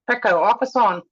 Echo, office on.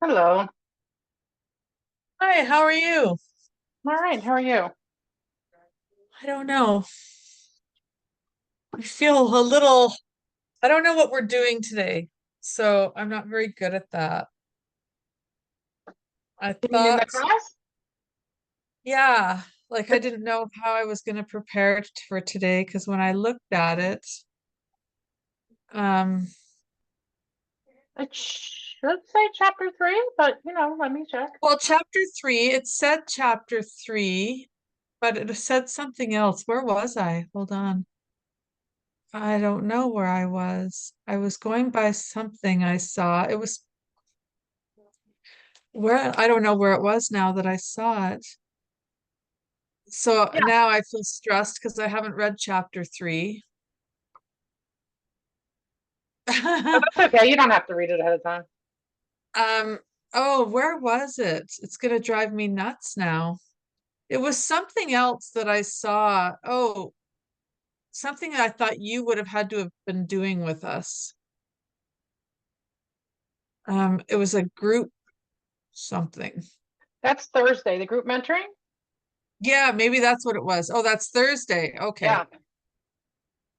Hello. Hi, how are you? All right, how are you? I don't know. I feel a little, I don't know what we're doing today, so I'm not very good at that. I You mean in the thought, class? yeah, like I didn't know how I was going to prepare for today because when I looked at it, um, It should say chapter three, but let me check. well, chapter three, it said chapter three, but it said something else. Where was I? Hold on. I don't know where I was. I was going by something I saw. It was where, I don't know where it was now that I saw it. So Yeah, now I feel stressed because I haven't read chapter three. but that's okay. You don't have to read it ahead of time. Um, oh, where was it? It's gonna drive me nuts now. It was something else that I saw. Oh, something I thought you would have had to have been doing with us. It was a group something. That's Thursday, the group mentoring. Yeah, maybe that's what it was. Oh, that's Thursday. Okay. Yeah.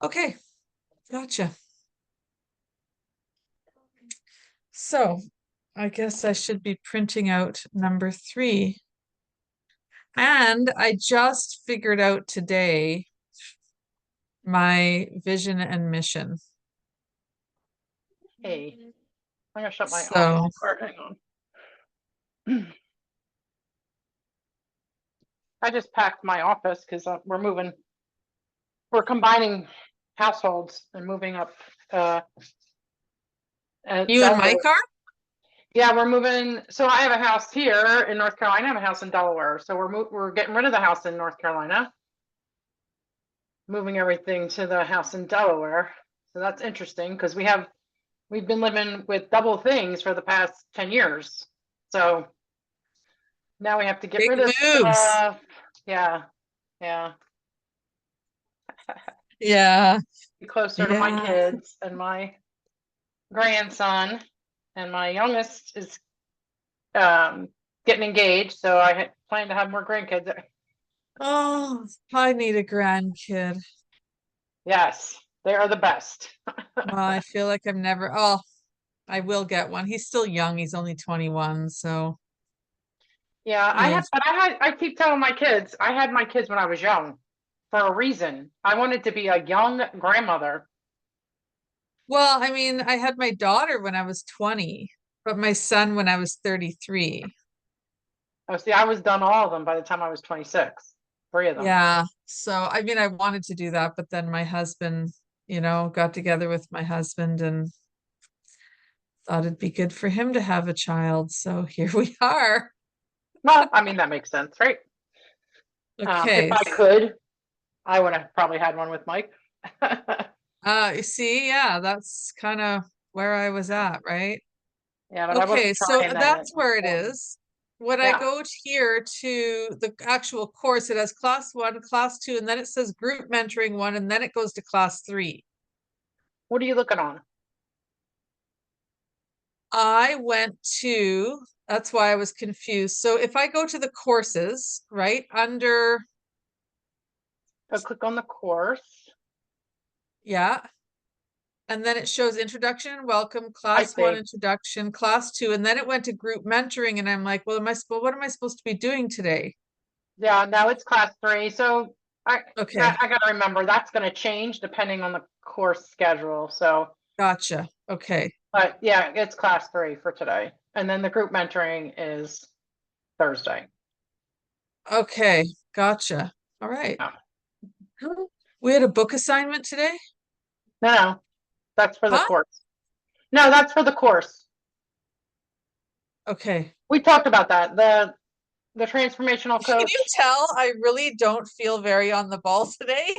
Okay, gotcha. So I guess I should be printing out number three. And I just figured out today my vision and mission. Hey, I'm gonna shut my office So door. Hang on. I just packed my office because we're moving. We're combining households and moving up uh you and Delaware. Mike are? Yeah, we're moving. So I have a house here in North Carolina. I have a house in Delaware. So we're getting rid of the house in North Carolina, moving everything to the house in Delaware. So that's interesting because we've been living with double things for the past 10 years. So now we have to get Big rid of moves. stuff. Yeah, yeah. Yeah. Be closer to my Yeah. kids and my grandson. And my youngest is um, getting engaged. So I plan to have more grandkids. Oh, I need a grandkid. Yes, they are the best. Well, I feel like I'm never, oh, I will get one. He's still young. He's only 21, so Yeah, yeah. I keep telling my kids, I had my kids when I was young for a reason. I wanted to be a young grandmother. Well, I mean, I had my daughter when I was 20, but my son when I was 33. Oh, see, I was done all of them by the time I was 26, three of them. Yeah. So, I mean, I wanted to do that, but then my husband, got together with my husband and thought it'd be good for him to have a child. So here we are. Well, I mean, that makes sense, right? If Okay. I could, I would have probably had one with Mike. You see, yeah, that's kind of where I was at, right? Yeah, but I Okay, wasn't so trying that that's where it for him. is. when I Yeah. go here to the actual course, it has class 1, class 2, and then it says group mentoring 1, and then it goes to class 3. What are you looking on? I went to, that's why I was confused. So if I go to the courses, right, under, Go click on the course. yeah, and then it shows introduction and welcome, I class 1 see. introduction, class 2, and then it went to group mentoring, and I'm like, well, what am I supposed to be doing today? Yeah, now it's class 3. So I Okay, I gotta remember that's gonna change depending on the course schedule. So, gotcha. Okay, but yeah, it's class 3 for today. And then the group mentoring is Thursday. okay, gotcha. All right. Yeah. We had a book assignment today? No, that's for the Huh? course. No, that's for the course. Okay. We talked about that. The transformational Can you coach. tell I really don't feel very on the ball today?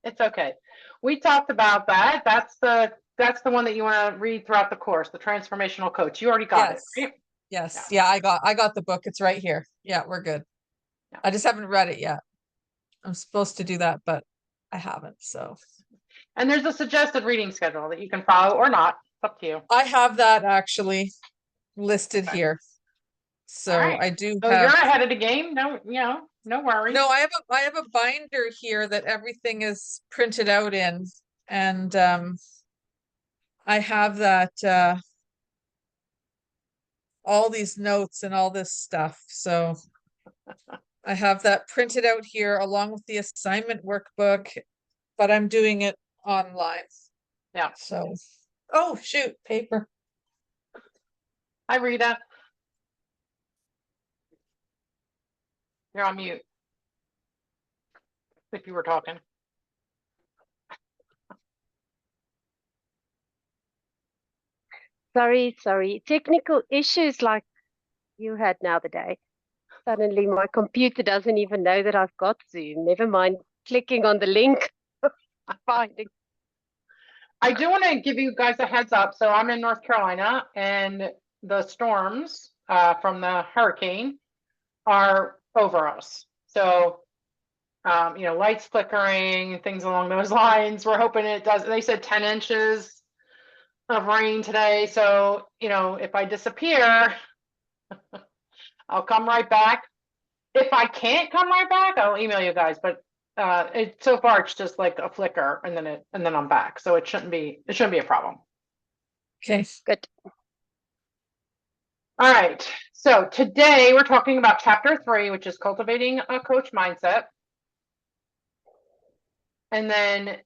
It's okay. We talked about that. That's the one that you want to read throughout the course, the transformational coach. You already got it, Yes. right? Yes. Yeah. Yeah, I got the book. It's right here. Yeah, we're good. Yeah. I just haven't read it yet. I'm supposed to do that, but I haven't. So And there's a suggested reading schedule that you can follow or not. It's up to you. I have that actually listed Okay. here. All So right. I do So you're have, ahead of the game. No, no worries. no, I have a binder here that everything is printed out in. And I have that all these notes and all this stuff. So I have that printed out here along with the assignment workbook, but I'm doing it online. Yeah. So, oh, shoot, paper. Hi, Rita. You're on mute if you were talking. Sorry. Technical issues like you had now the day. Suddenly my computer doesn't even know that I've got Zoom. Never mind clicking on the link. Finding. I do want to give you guys a heads up. So I'm in North Carolina, and the storms from the hurricane are over us. So, lights flickering, things along those lines. We're hoping it does. They said 10 inches of rain today. So, if I disappear, I'll come right back. If I can't come right back, I'll email you guys. But so far it's just like a flicker, and then I'm back. So it shouldn't be a problem. Okay. Good. All right. So today we're talking about chapter 3, which is cultivating a coach mindset. And then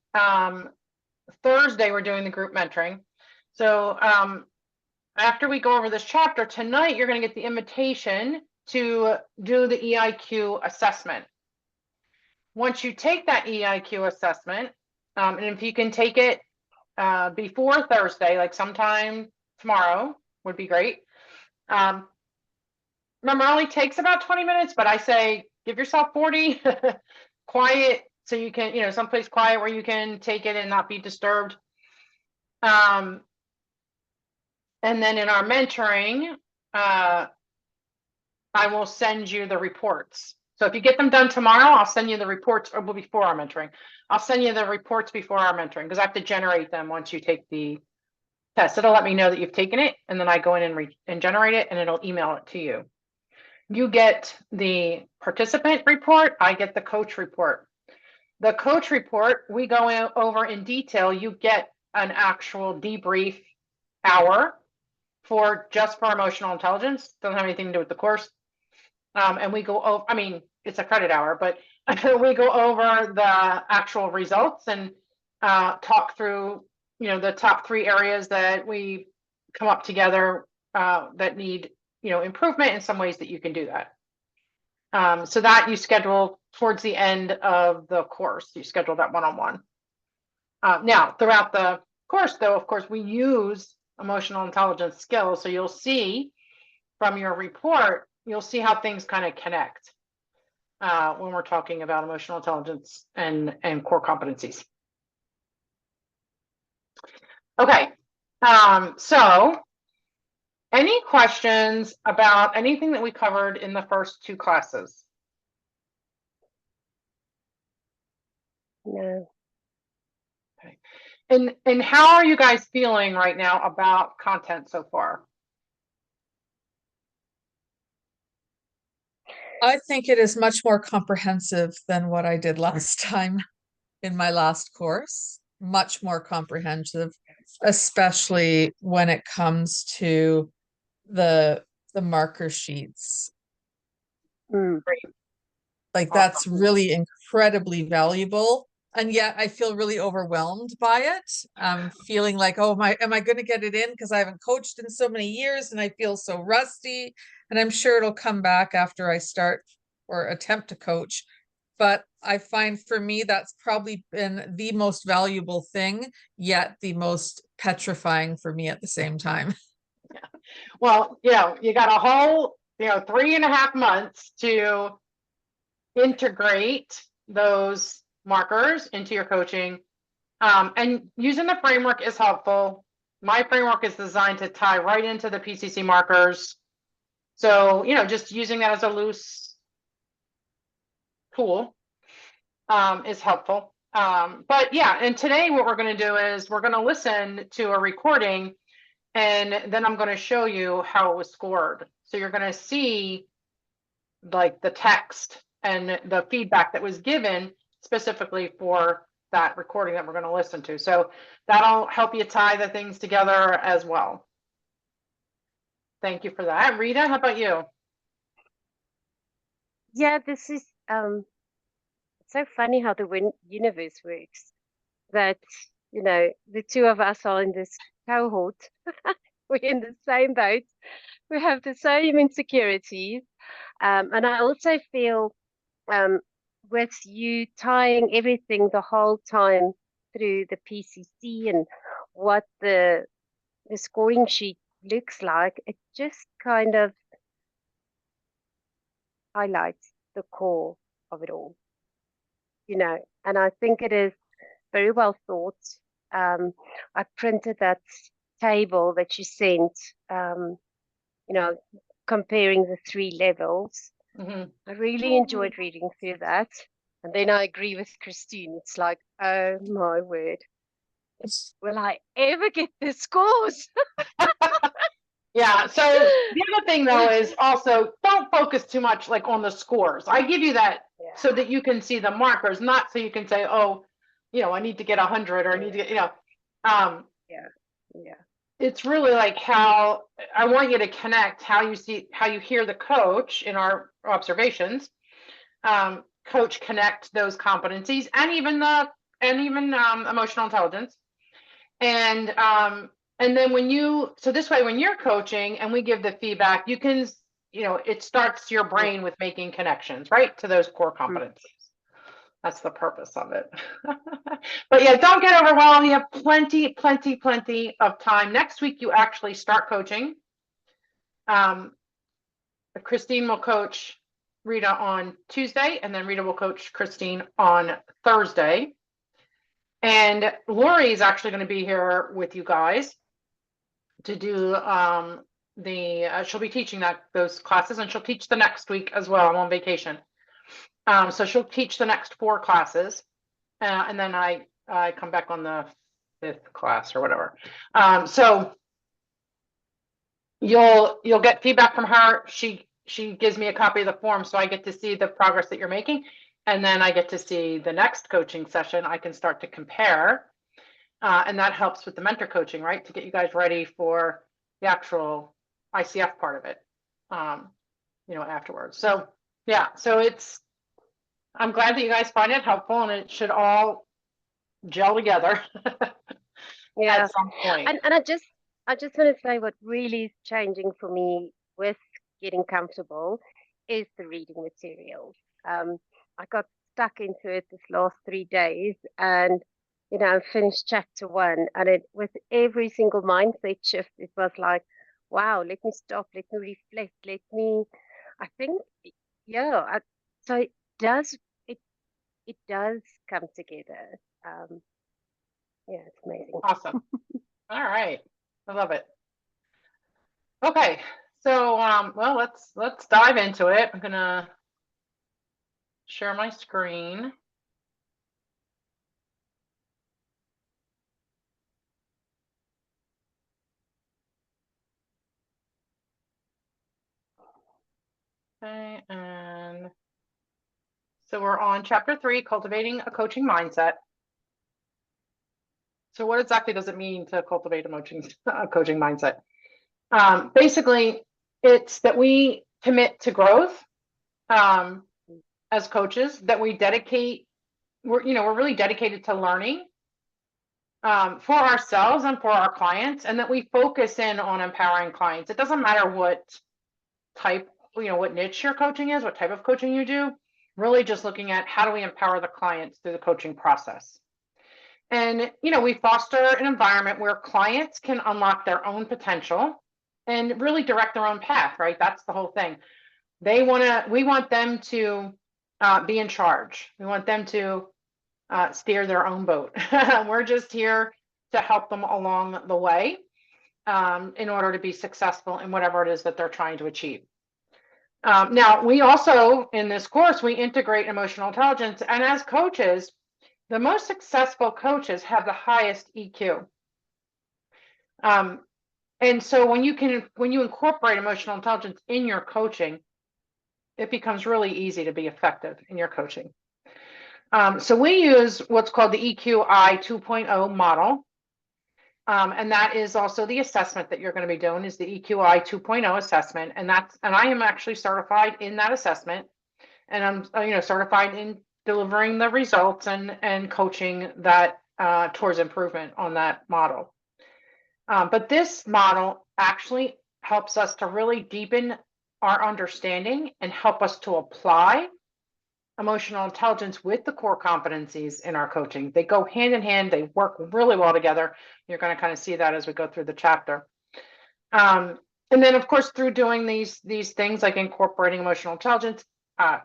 Thursday we're doing the group mentoring. So after we go over this chapter tonight, you're going to get the invitation to do the EIQ assessment. Once you take that EIQ assessment, and if you can take it before Thursday, like sometime tomorrow would be great. Remember, it only takes about 20 minutes, but I say give yourself 40, quiet, so you can, someplace quiet where you can take it and not be disturbed. And then in our mentoring, I will send you the reports. So if you get them done tomorrow, I'll send you the reports, or before our mentoring. I'll send you the reports before our mentoring, because I have to generate them once you take the test. It'll let me know that you've taken it, and then I go in and generate it, and it'll email it to you. You get the participant report, I get the coach report. The coach report, we go over in detail. You get an actual debrief hour just for emotional intelligence. Doesn't have anything to do with the course. And we go over, it's a credit hour, but we go over the actual results and talk through, the top 3 areas that we come up together that need, improvement, in some ways that you can do that. So that you schedule towards the end of the course, you schedule that one-on-one. Now, throughout the course, though, of course, we use emotional intelligence skills. So you'll see from your report, you'll see how things kind of connect when we're talking about emotional intelligence and core competencies. Okay, so Any questions about anything that we covered in the first two classes? No. And how are you guys feeling right now about content so far? I think it is much more comprehensive than what I did last time in my last course. Much more comprehensive, especially when it comes to the marker sheets. Mm. Like Awesome. that's really incredibly valuable. And yet I feel really overwhelmed by it. Feeling like, oh, am I going to get it in? Because I haven't coached in so many years and I feel so rusty. And I'm sure it'll come back after I start or attempt to coach. But I find for me, that's probably been the most valuable thing, yet the most petrifying for me at the same time. Well, you got a whole, 3.5 months to integrate those markers into your coaching. And using the framework is helpful. My framework is designed to tie right into the PCC markers. So, just using that as a loose tool is helpful. But yeah, and today what we're going to do is we're going to listen to a recording and then I'm going to show you how it was scored. So you're going to see like the text and the feedback that was given specifically for that recording that we're going to listen to. So that'll help you tie the things together as well. Thank you for that. Rita, how about you? Yeah, this is it's so funny how the universe works. That the two of us are in this cohort. We're in the same boat. We have the same insecurities, and I also feel with you tying everything the whole time through the PCC and what the scoring sheet looks like, it just kind of highlights the core of it all, and I think it is very well thought. I printed that table that you sent, you know, comparing the three levels. Mm-hmm. I really enjoyed reading through that. And then I agree with Christine. It's like, oh my word. Will I ever get the scores? Yeah. So the other thing though is also don't focus too much like on the scores. I give you that so that you can see the markers, not so you can say, oh, I need to get 100 or I need to get, Yeah. it's really like how I want you to connect how you hear the coach in our observations, coach connect those competencies and even emotional intelligence. And then this way, when you're coaching and we give the feedback, you can, it starts your brain with making connections, right, to those core competencies. That's the purpose of it. But yeah, don't get overwhelmed. You have plenty of time. Next week, you actually start coaching. Christine will coach Rita on Tuesday, and then Rita will coach Christine on Thursday. And Lori is actually going to be here with you guys to do she'll be teaching those classes, and she'll teach the next week as well. I'm on vacation. So she'll teach the next 4 classes, and then I come back on the 5th class or whatever. So you'll get feedback from her. She gives me a copy of the form, so I get to see the progress that you're making, and then I get to see the next coaching session. I can start to compare, and that helps with the mentor coaching, right, to get you guys ready for the actual ICF part of it, afterwards. So yeah, I'm glad that you guys find it helpful, and it should all gel together. Yeah. At some point. And I just want to say what really is changing for me with getting comfortable is the reading material. I got stuck into it this last 3 days, and I finished chapter 1, and with every single mindset shift, it was like, wow, let me stop, let me reflect, I think, yeah. So it does come together. Yeah, it's amazing. Awesome. All right. I love it. Okay, so well, let's dive into it. I'm gonna share my screen. Okay, and so we're on chapter 3, cultivating a coaching mindset. So what exactly does it mean to cultivate a coaching mindset? Basically, it's that we commit to growth as coaches, that we dedicate, we're really dedicated to learning for ourselves and for our clients, and that we focus in on empowering clients. It doesn't matter what type, what niche your coaching is, what type of coaching you do, really just looking at how do we empower the clients through the coaching process. And, we foster an environment where clients can unlock their own potential and really direct their own path, right? That's the whole thing. We want them to be in charge. We want them to steer their own boat. We're just here to help them along the way in order to be successful in whatever it is that they're trying to achieve. Now, we also, in this course, we integrate emotional intelligence. And as coaches, the most successful coaches have the highest EQ. And so when you incorporate emotional intelligence in your coaching, it becomes really easy to be effective in your coaching. So we use what's called the EQI 2.0 model. And that is also the assessment that you're going to be doing is the EQI 2.0 assessment. And I am actually certified in that assessment. And I'm, certified in delivering the results and coaching that towards improvement on that model. But this model actually helps us to really deepen our understanding and help us to apply emotional intelligence with the core competencies in our coaching. They go hand in hand. They work really well together. You're going to kind of see that as we go through the chapter. And then, of course, through doing these things like incorporating emotional intelligence,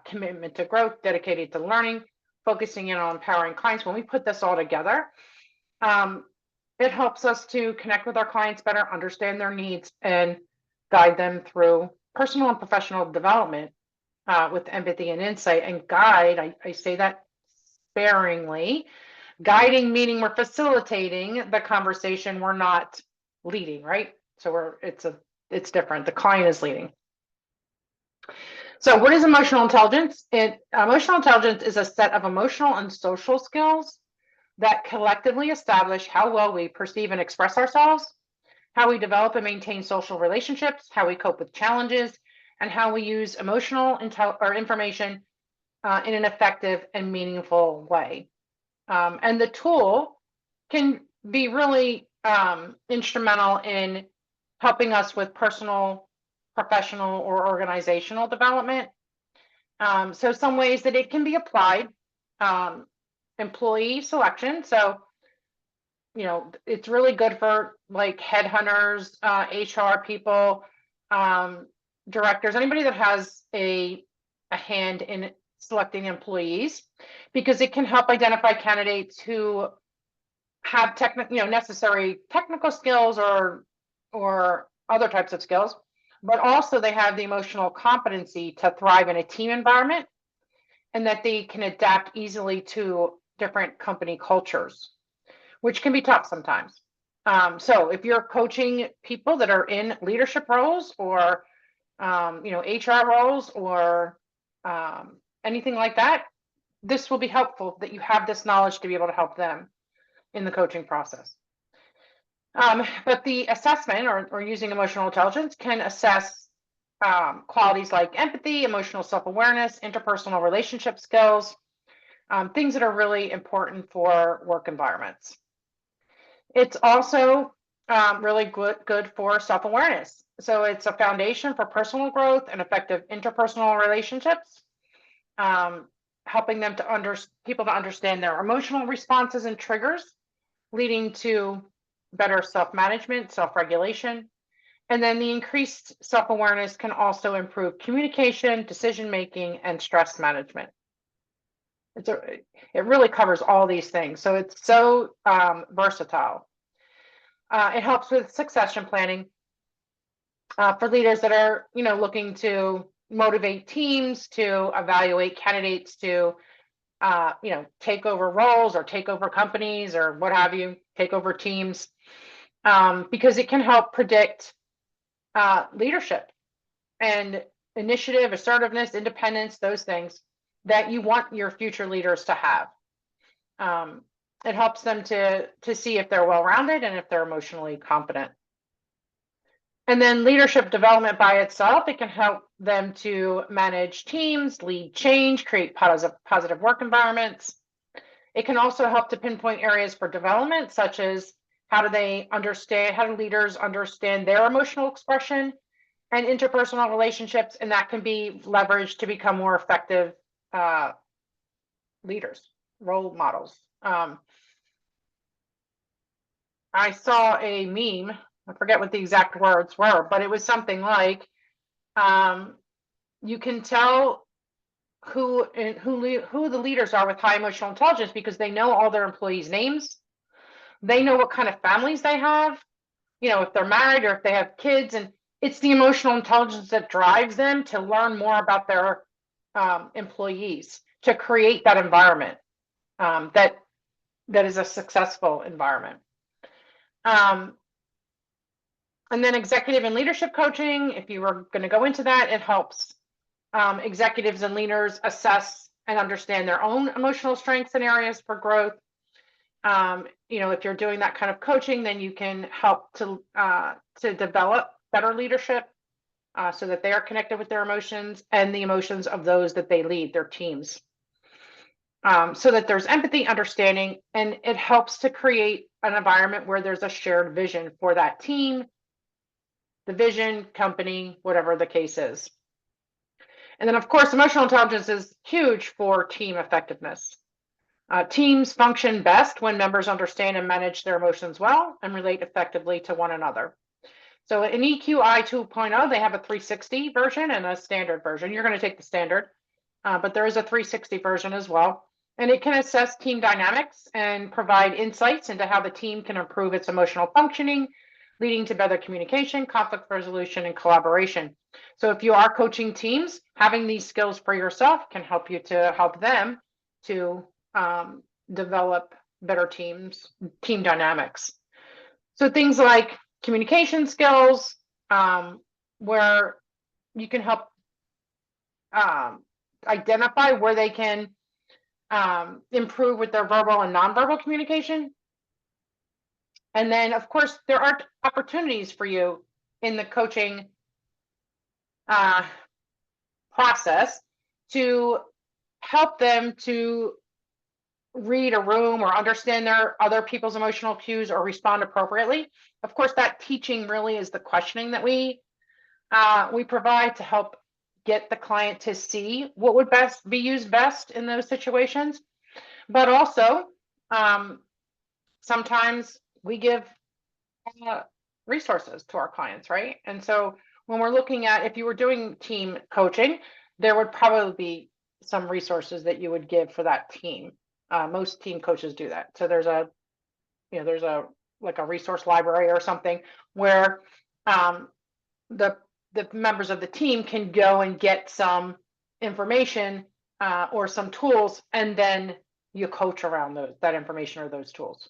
commitment to growth, dedicated to learning, focusing in on empowering clients, when we put this all together, it helps us to connect with our clients better, understand their needs, and guide them through personal and professional development with empathy and insight. And guide, I say that sparingly. Guiding meaning we're facilitating the conversation, we're not leading, right? So it's different. The client is leading. So what is emotional intelligence? Emotional intelligence is a set of emotional and social skills that collectively establish how well we perceive and express ourselves, how we develop and maintain social relationships, how we cope with challenges, and how we use emotional information in an effective and meaningful way. And the tool can be really instrumental in helping us with personal, professional, or organizational development. So some ways that it can be applied, employee selection. So, it's really good for like headhunters, HR people, directors, anybody that has a hand in selecting employees, because it can help identify candidates who have necessary technical skills or other types of skills, but also they have the emotional competency to thrive in a team environment and that they can adapt easily to different company cultures, which can be tough sometimes. So if you're coaching people that are in leadership roles or HR roles or anything like that, this will be helpful that you have this knowledge to be able to help them in the coaching process. But the assessment or using emotional intelligence can assess qualities like empathy, emotional self-awareness, interpersonal relationship skills, things that are really important for work environments. It's also really good for self-awareness. So it's a foundation for personal growth and effective interpersonal relationships, helping them people to understand their emotional responses and triggers, leading to better self-management, self-regulation. And then the increased self-awareness can also improve communication, decision-making, and stress management. It really covers all these things. So it's so versatile. It helps with succession planning. for leaders that are, looking to motivate teams, to evaluate candidates to, take over roles or take over companies or what have you, take over teams, because it can help predict leadership and initiative, assertiveness, independence, those things that you want your future leaders to have. It helps them to see if they're well-rounded and if they're emotionally competent. And then leadership development by itself, it can help them to manage teams, lead change, create positive work environments. It can also help to pinpoint areas for development, such as how do leaders understand their emotional expression and interpersonal relationships, and that can be leveraged to become more effective leaders, role models. I saw a meme, I forget what the exact words were, but it was something like, you can tell who the leaders are with high emotional intelligence because they know all their employees' names. They know what kind of families they have, if they're married or if they have kids, and it's the emotional intelligence that drives them to learn more about their employees, to create that environment that is a successful environment. And then executive and leadership coaching, if you were going to go into that, it helps executives and leaders assess and understand their own emotional strengths and areas for growth. If you're doing that kind of coaching, then you can help to develop better leadership so that they are connected with their emotions and the emotions of those that they lead, their teams. So that there's empathy, understanding, and it helps to create an environment where there's a shared vision for that team, the vision, company, whatever the case is. And then, of course, emotional intelligence is huge for team effectiveness. Teams function best when members understand and manage their emotions well and relate effectively to one another. So in EQI 2.0, they have a 360 version and a standard version. You're going to take the standard, but there is a 360 version as well. And it can assess team dynamics and provide insights into how the team can improve its emotional functioning, leading to better communication, conflict resolution, and collaboration. So if you are coaching teams, having these skills for yourself can help you to help them to develop better team dynamics. So things like communication skills, where you can help identify where they can improve with their verbal and nonverbal communication. And then, of course, there are opportunities for you in the coaching process to help them to read a room or understand their other people's emotional cues or respond appropriately. Of course, that teaching really is the questioning that we provide to help get the client to see what would best be used best in those situations. But also, sometimes we give resources to our clients, right? And so when we're looking at, if you were doing team coaching, there would probably be some resources that you would give for that team. Most team coaches do that. So there's a like a resource library or something where the members of the team can go and get some information or some tools, and then you coach around that information or those tools.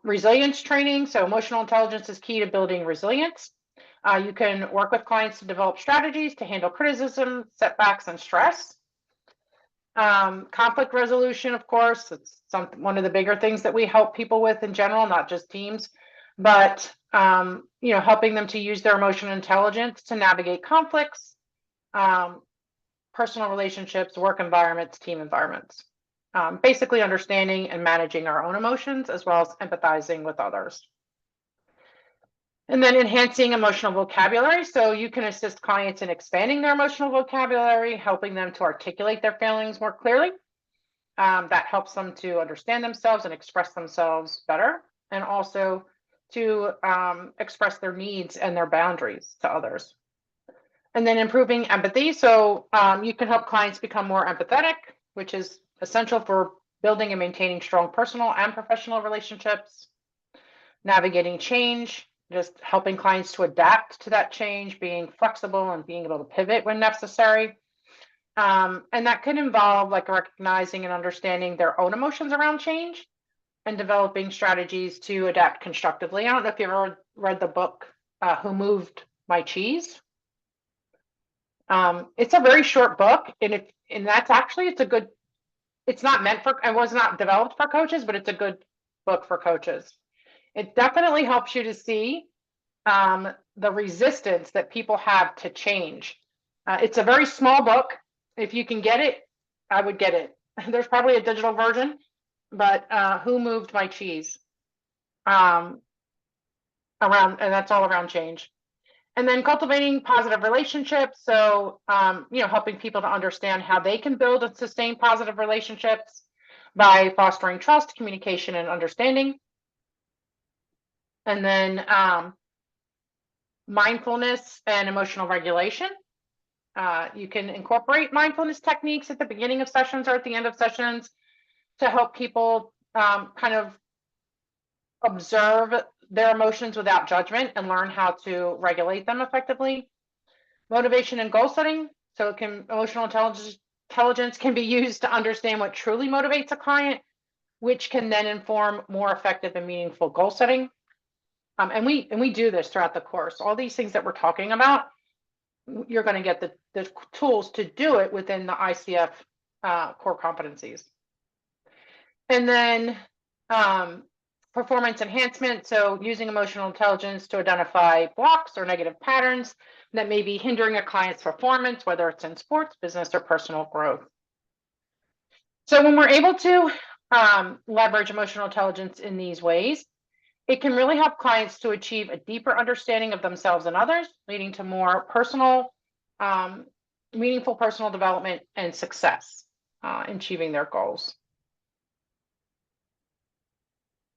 Resilience training. So emotional intelligence is key to building resilience. You can work with clients to develop strategies to handle criticism, setbacks, and stress. Conflict resolution, of course, it's one of the bigger things that we help people with in general, not just teams, but helping them to use their emotional intelligence to navigate conflicts, personal relationships, work environments, team environments. Basically understanding and managing our own emotions as well as empathizing with others. And then enhancing emotional vocabulary. So you can assist clients in expanding their emotional vocabulary, helping them to articulate their feelings more clearly. That helps them to understand themselves and express themselves better, and also to express their needs and their boundaries to others. And then improving empathy. So you can help clients become more empathetic, which is essential for building and maintaining strong personal and professional relationships, navigating change, just helping clients to adapt to that change, being flexible and being able to pivot when necessary. And that could involve like recognizing and understanding their own emotions around change and developing strategies to adapt constructively. I don't know if you ever read the book, Who Moved My Cheese? It's a very short book, and that's actually, it's a good, it's not meant for, it was not developed for coaches, but it's a good book for coaches. It definitely helps you to see the resistance that people have to change. It's a very small book. If you can get it, I would get it. There's probably a digital version, but Who Moved My Cheese? And that's all around change. And then cultivating positive relationships. So, helping people to understand how they can build and sustain positive relationships by fostering trust, communication, and understanding. And then mindfulness and emotional regulation. You can incorporate mindfulness techniques at the beginning of sessions or at the end of sessions to help people kind of observe their emotions without judgment and learn how to regulate them effectively. Motivation and goal setting. So emotional intelligence can be used to understand what truly motivates a client, which can then inform more effective and meaningful goal setting. And we do this throughout the course. All these things that we're talking about, you're going to get the tools to do it within the ICF core competencies. And then performance enhancement. So using emotional intelligence to identify blocks or negative patterns that may be hindering a client's performance, whether it's in sports, business, or personal growth. So when we're able to leverage emotional intelligence in these ways, it can really help clients to achieve a deeper understanding of themselves and others, leading to more personal, meaningful personal development and success in achieving their goals.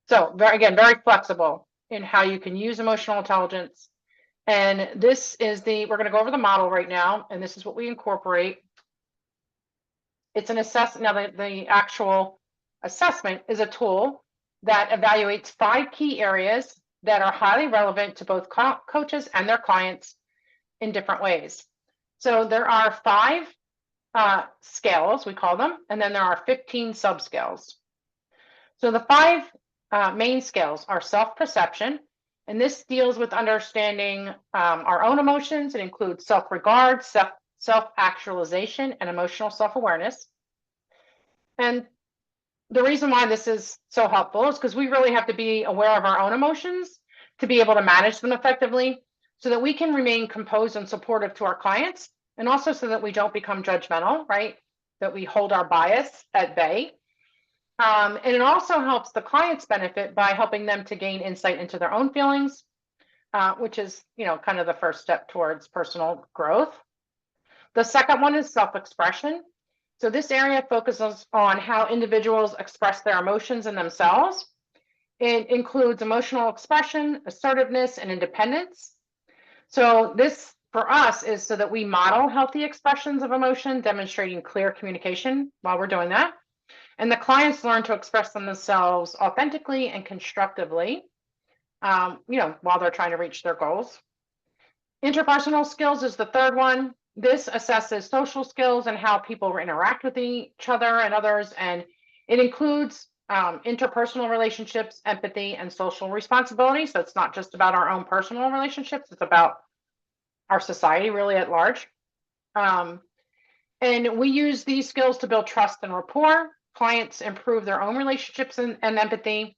So again, very flexible in how you can use emotional intelligence. And this is we're going to go over the model right now, and this is what we incorporate. It's an assessment. Now, the actual assessment is a tool that evaluates 5 key areas that are highly relevant to both coaches and their clients in different ways. So there are 5 scales, we call them, and then there are 15 subscales. So the 5 main scales are self-perception, and this deals with understanding our own emotions. It includes self-regard, self-actualization, and emotional self-awareness. And the reason why this is so helpful is because we really have to be aware of our own emotions to be able to manage them effectively so that we can remain composed and supportive to our clients, and also so that we don't become judgmental, right? That we hold our bias at bay. And it also helps the clients benefit by helping them to gain insight into their own feelings, which is, kind of the first step towards personal growth. The second one is self-expression. So this area focuses on how individuals express their emotions and themselves. It includes emotional expression, assertiveness, and independence. So this, for us, is so that we model healthy expressions of emotion, demonstrating clear communication while we're doing that. And the clients learn to express themselves authentically and constructively, while they're trying to reach their goals. Interpersonal skills is the third one. This assesses social skills and how people interact with each other and others. And it includes interpersonal relationships, empathy, and social responsibility. So it's not just about our own personal relationships, it's about our society really at large. And we use these skills to build trust and rapport. Clients improve their own relationships and empathy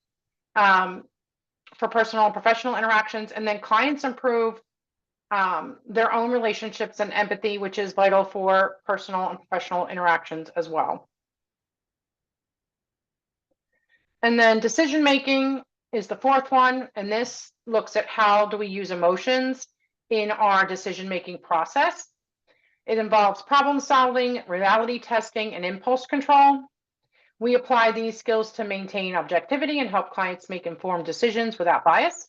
for personal and professional interactions. And then clients improve their own relationships and empathy, which is vital for personal and professional interactions as well. And then decision-making is the fourth one. And this looks at how do we use emotions in our decision-making process. It involves problem solving, reality testing, and impulse control. We apply these skills to maintain objectivity and help clients make informed decisions without bias.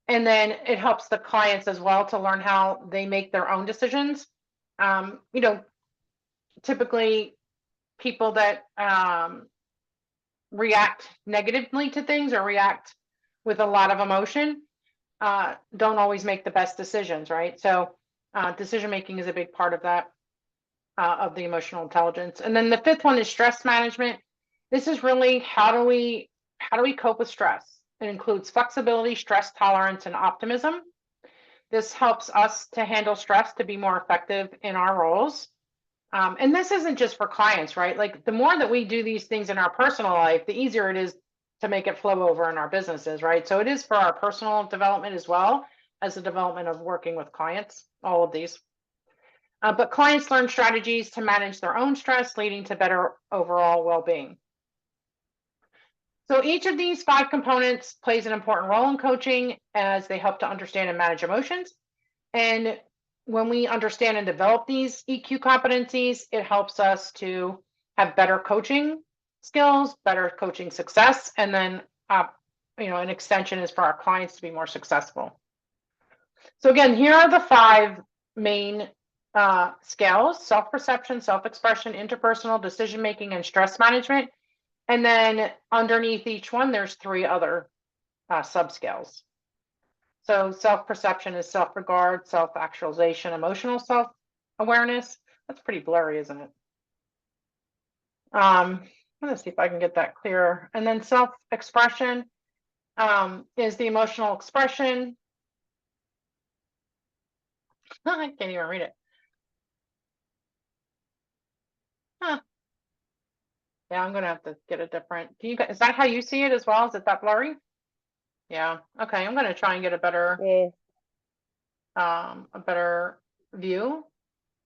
And then it helps the clients as well to learn how they make their own decisions. Typically people that react negatively to things or react with a lot of emotion don't always make the best decisions, right? So decision making is a big part of that, of the emotional intelligence. And then the fifth one is stress management. This is really how do we cope with stress? It includes flexibility, stress tolerance, and optimism. This helps us to handle stress to be more effective in our roles. And this isn't just for clients, right? Like the more that we do these things in our personal life, the easier it is to make it flow over in our businesses, right? So it is for our personal development as well as the development of working with clients, all of these. But clients learn strategies to manage their own stress, leading to better overall well-being. So each of these 5 components plays an important role in coaching as they help to understand and manage emotions. And when we understand and develop these EQ competencies, it helps us to have better coaching skills, better coaching success, and then an extension is for our clients to be more successful. So again, here are the 5 main scales: self-perception, self-expression, interpersonal, decision-making, and stress management. And then underneath each one, there's 3 other subscales. So self-perception is self-regard, self-actualization, emotional self-awareness. That's pretty blurry, isn't it? Let's see if I can get that clearer. And then self-expression is the emotional expression. I can't even read it. Huh. Yeah, I'm gonna have to get a different. Do you guys, is that how you see it as well? Is it that blurry? Yeah. Okay, I'm gonna try and get a better view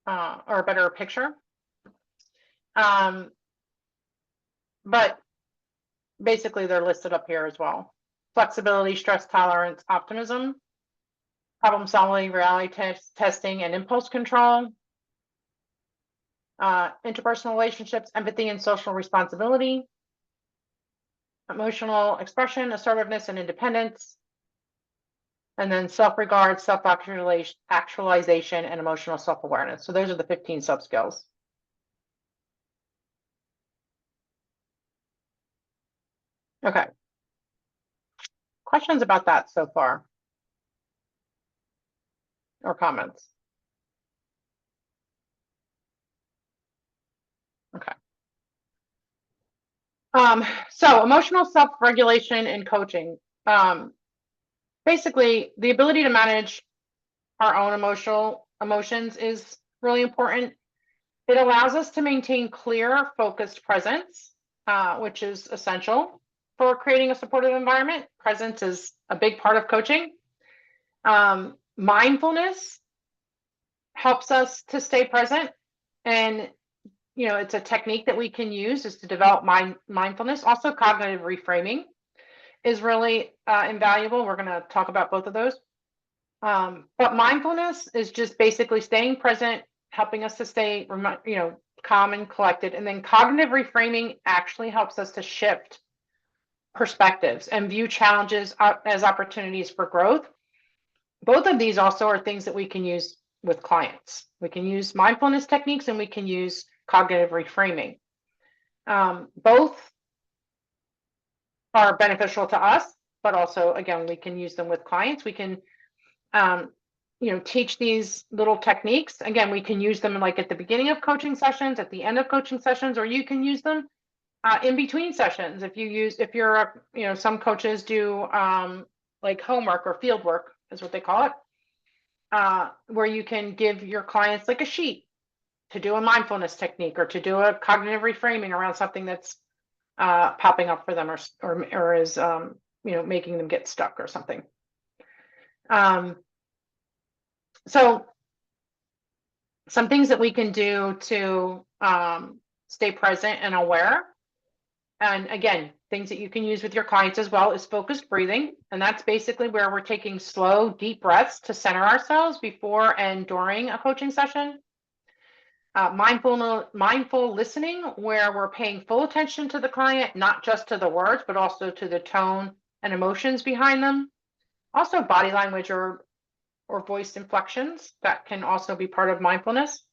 or a better picture. But basically they're listed up here as well. Flexibility, stress tolerance, optimism, problem solving, reality testing, and impulse control. Interpersonal relationships, empathy, and social responsibility. Emotional expression, assertiveness, and independence. And then self-regard, self-actualization, and emotional self-awareness. So those are the 15 subskills. Okay. Questions about that so far? Or comments? Okay. So emotional self-regulation in coaching. Basically, the ability to manage our own emotions is really important. It allows us to maintain clear, focused presence, which is essential for creating a supportive environment. Presence is a big part of coaching. Mindfulness helps us to stay present, and it's a technique that we can use is to develop mindfulness. Also, cognitive reframing is really invaluable. We're going to talk about both of those. But mindfulness is just basically staying present, helping us to stay, calm and collected. And then cognitive reframing actually helps us to shift perspectives and view challenges as opportunities for growth. Both of these also are things that we can use with clients. We can use mindfulness techniques and we can use cognitive reframing. Both are beneficial to us, but also, again, we can use them with clients. We can teach these little techniques. Again, we can use them like at the beginning of coaching sessions, at the end of coaching sessions, or you can use them in between sessions. If you're, some coaches do like homework or field work is what they call it, where you can give your clients like a sheet to do a mindfulness technique or to do a cognitive reframing around something that's popping up for them or is, making them get stuck or something. So some things that we can do to stay present and aware. And again, things that you can use with your clients as well is focused breathing. And that's basically where we're taking slow, deep breaths to center ourselves before and during a coaching session. Mindful listening, where we're paying full attention to the client, not just to the words, but also to the tone and emotions behind them. Also body language or voice inflections, that can also be part of mindfulness.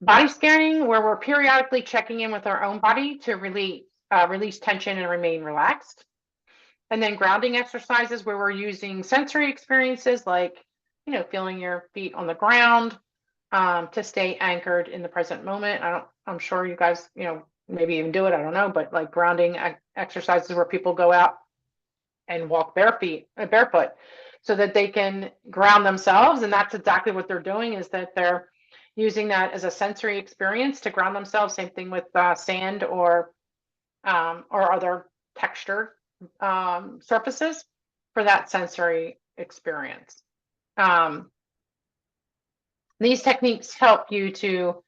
Body scanning, where we're periodically checking in with our own body to release tension and remain relaxed. And then grounding exercises where we're using sensory experiences like, feeling your feet on the ground, to stay anchored in the present moment. I'm sure you guys, maybe even do it. I don't know, but like grounding exercises where people go out and walk barefoot so that they can ground themselves. And that's exactly what they're doing, is that they're using that as a sensory experience to ground themselves. Same thing with sand or other textured surfaces for that sensory experience. These techniques help you to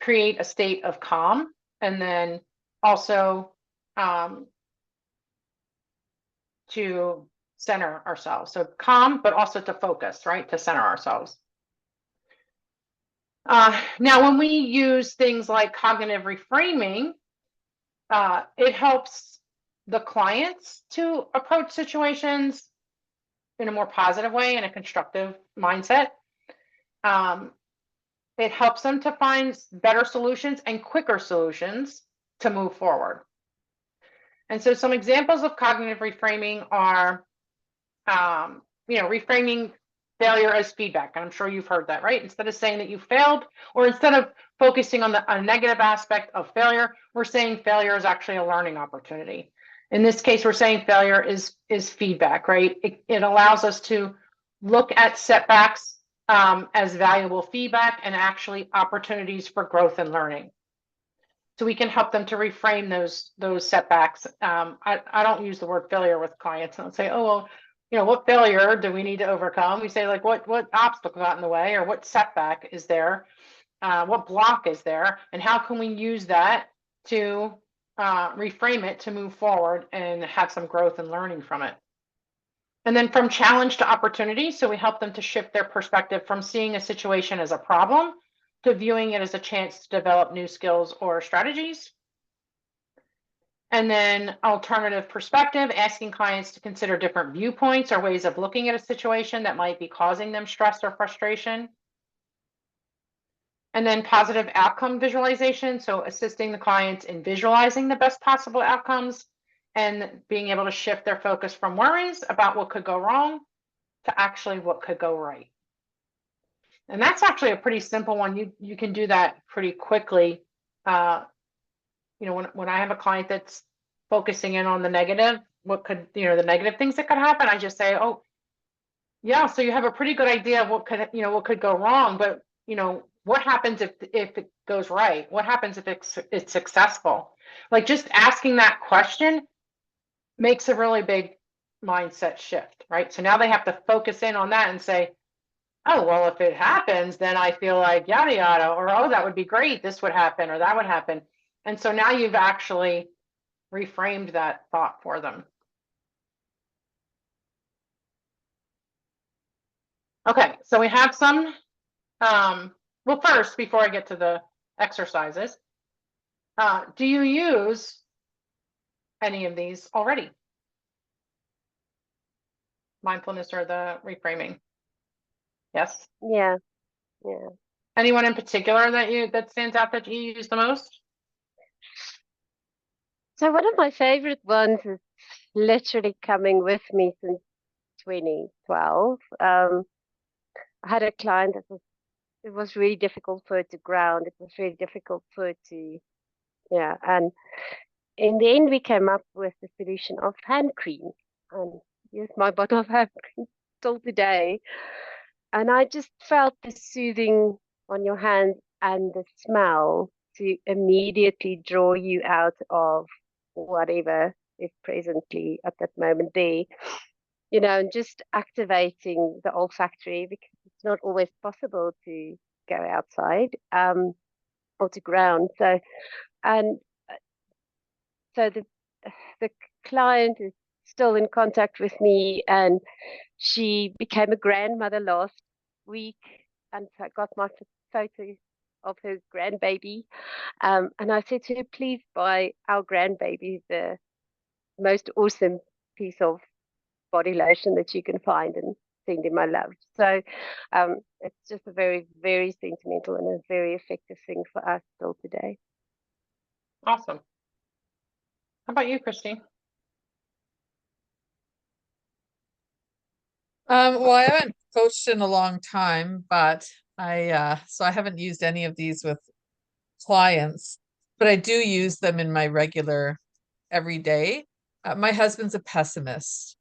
create a state of calm, and then also to center ourselves. So calm, but also to focus, right? To center ourselves. Now, when we use things like cognitive reframing, it helps the clients to approach situations in a more positive way, in a constructive mindset. It helps them to find better solutions and quicker solutions to move forward. And so some examples of cognitive reframing are, reframing failure as feedback. And I'm sure you've heard that, right? Instead of saying that you failed, or instead of focusing on a negative aspect of failure, we're saying failure is actually a learning opportunity. In this case, we're saying failure is feedback, right? It allows us to look at setbacks as valuable feedback and actually opportunities for growth and learning. So we can help them to reframe those setbacks. I don't use the word failure with clients. I don't say, oh, well, what failure do we need to overcome? We say, like, what obstacle got in the way, or what setback is there? What block is there? And how can we use that to reframe it to move forward and have some growth and learning from it? And then from challenge to opportunity. So we help them to shift their perspective from seeing a situation as a problem to viewing it as a chance to develop new skills or strategies. And then alternative perspective, asking clients to consider different viewpoints or ways of looking at a situation that might be causing them stress or frustration. And then positive outcome visualization. So assisting the clients in visualizing the best possible outcomes and being able to shift their focus from worries about what could go wrong to actually what could go right. And that's actually a pretty simple one. You can do that pretty quickly. When I have a client that's focusing in on the negative, the negative things that could happen, I just say, oh, yeah, so you have a pretty good idea of what could go wrong, but what happens if it goes right? What happens if it's successful? Like, just asking that question makes a really big mindset shift, right? So now they have to focus in on that and say, oh, well, if it happens, then I feel like yada yada, or oh, that would be great, this would happen, or that would happen. And so now you've actually reframed that thought for them. Okay, so we have some, well, first, before I get to the exercises, do you use any of these already? Mindfulness or the reframing? Yes? Yeah. Anyone in particular that stands out that you use the most? So one of my favorite ones is literally coming with me since 2012. I had a client that it was really difficult for her to ground. It was really difficult for her to, and in the end, we came up with the solution of hand cream. And here's my bottle of hand cream till today. And I just felt the soothing on your hands and the smell to immediately draw you out of whatever is presently at that moment there. And just activating the olfactory, because it's not always possible to go outside or to ground. So the client is still in contact with me, and she became a grandmother last week, and I got my photo of her grandbaby. And I said to her, please buy our grandbaby the most awesome piece of body lotion that you can find and send him my love. So it's just a very, very sentimental and a very effective thing for us still today. Awesome. How about you, Christine? Well, I haven't coached in a long time, but so I haven't used any of these with clients, but I do use them in my regular everyday. My husband's a pessimist,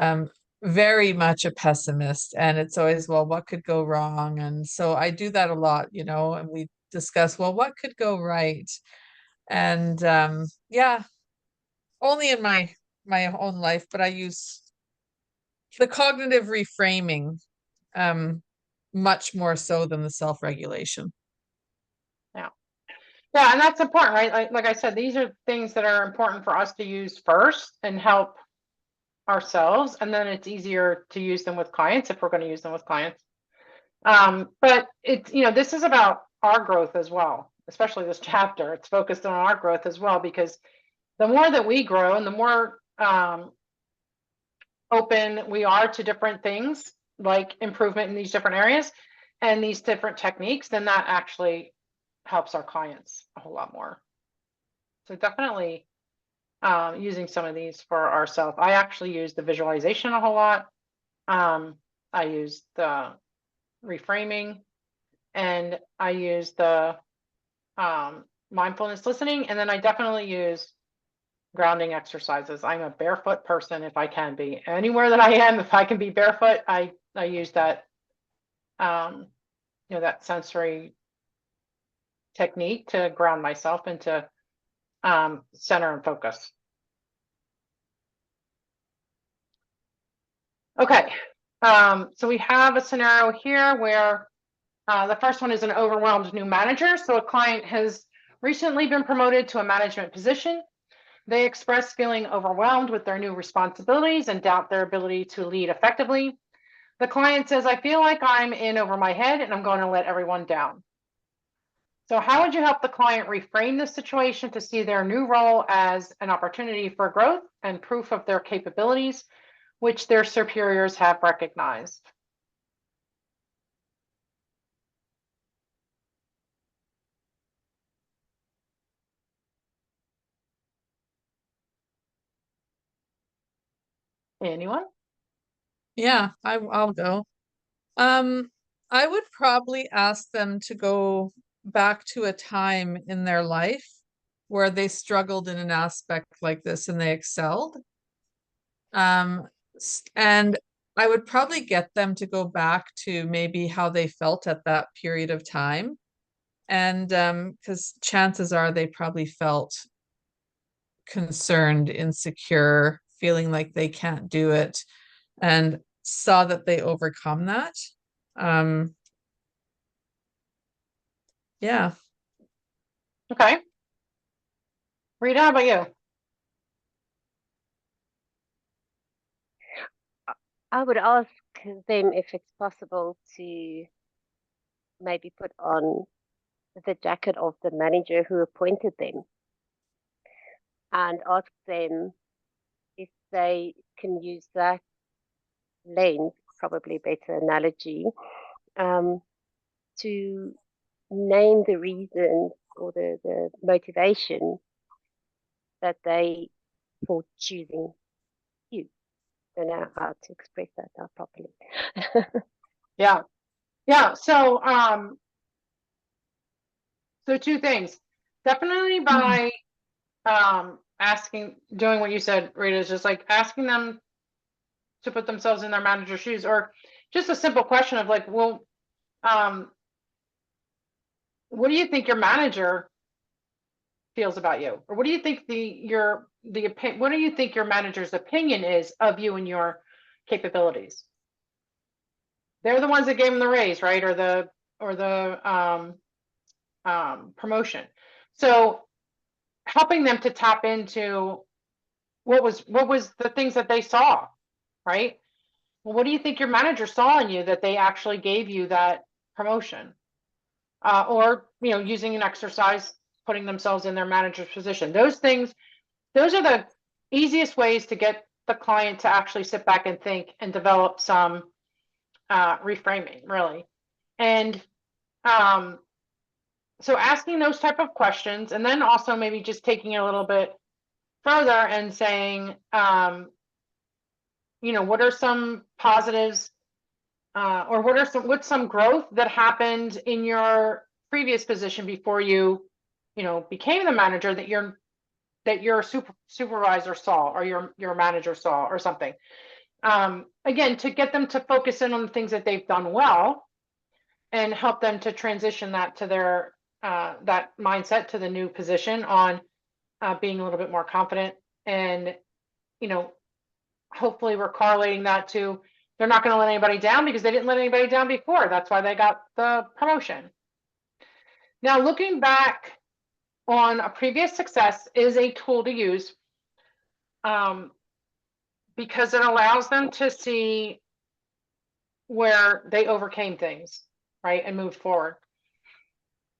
um, very much a pessimist, and it's always, well, what could go wrong? And so I do that a lot, and we discuss, well, what could go right? And yeah, only in my own life, but I use the cognitive reframing um much more so than the self-regulation. Yeah. Yeah, and that's important, right? Like I said, these are things that are important for us to use first and help ourselves, and then it's easier to use them with clients if we're going to use them with clients. But it's, this is about our growth as well, especially this chapter. It's focused on our growth as well, because the more that we grow and the more open we are to different things, like improvement in these different areas and these different techniques, then that actually helps our clients a whole lot more. So definitely using some of these for ourselves. I actually use the visualization a whole lot. I use the reframing, and I use the mindfulness listening, and then I definitely use grounding exercises. I'm a barefoot person if I can be. Anywhere that I am, if I can be barefoot, I use that that sensory technique to ground myself and to center and focus. Okay, so we have a scenario here where the first one is an overwhelmed new manager. So a client has recently been promoted to a management position. They express feeling overwhelmed with their new responsibilities and doubt their ability to lead effectively. The client says, I feel like I'm in over my head and I'm going to let everyone down. So how would you help the client reframe the situation to see their new role as an opportunity for growth and proof of their capabilities, which their superiors have recognized? Anyone? Yeah, I'll go. Um, I would probably ask them to go back to a time in their life where they struggled in an aspect like this and they excelled. And I would probably get them to go back to maybe how they felt at that period of time. And because chances are they probably felt concerned, insecure, feeling like they can't do it, and saw that they overcome that. Um, yeah. Okay. Rita, how about you? I would ask them if it's possible to maybe put on the jacket of the manager who appointed them and ask them if they can use that lens, probably better analogy, to name the reasons or the motivation that they for choosing you. I don't know how to express that now properly. Yeah. Yeah. So two things. Definitely by doing what you said, Rita, is just like asking them to put themselves in their manager's shoes, or just a simple question of like, well, what do you think your manager feels about you? Or what do you think what do you think your manager's opinion is of you and your capabilities? They're the ones that gave him the raise, right? Or the promotion. So helping them to tap into what was the things that they saw, right? Well, what do you think your manager saw in you that they actually gave you that promotion? Or using an exercise, putting themselves in their manager's position. Those are the easiest ways to get the client to actually sit back and think and develop some reframing, really. And so asking those type of questions, and then also maybe just taking it a little bit further and saying, what are some positives, or what's some growth that happened in your previous position before you became the manager that your supervisor saw, or your manager saw, or something. Again, to get them to focus in on the things that they've done well and help them to transition that to their that mindset to the new position on being a little bit more confident. And hopefully we're correlating that to, they're not going to let anybody down because they didn't let anybody down before. That's why they got the promotion. Now, looking back on a previous success is a tool to use, because it allows them to see where they overcame things, right, and moved forward.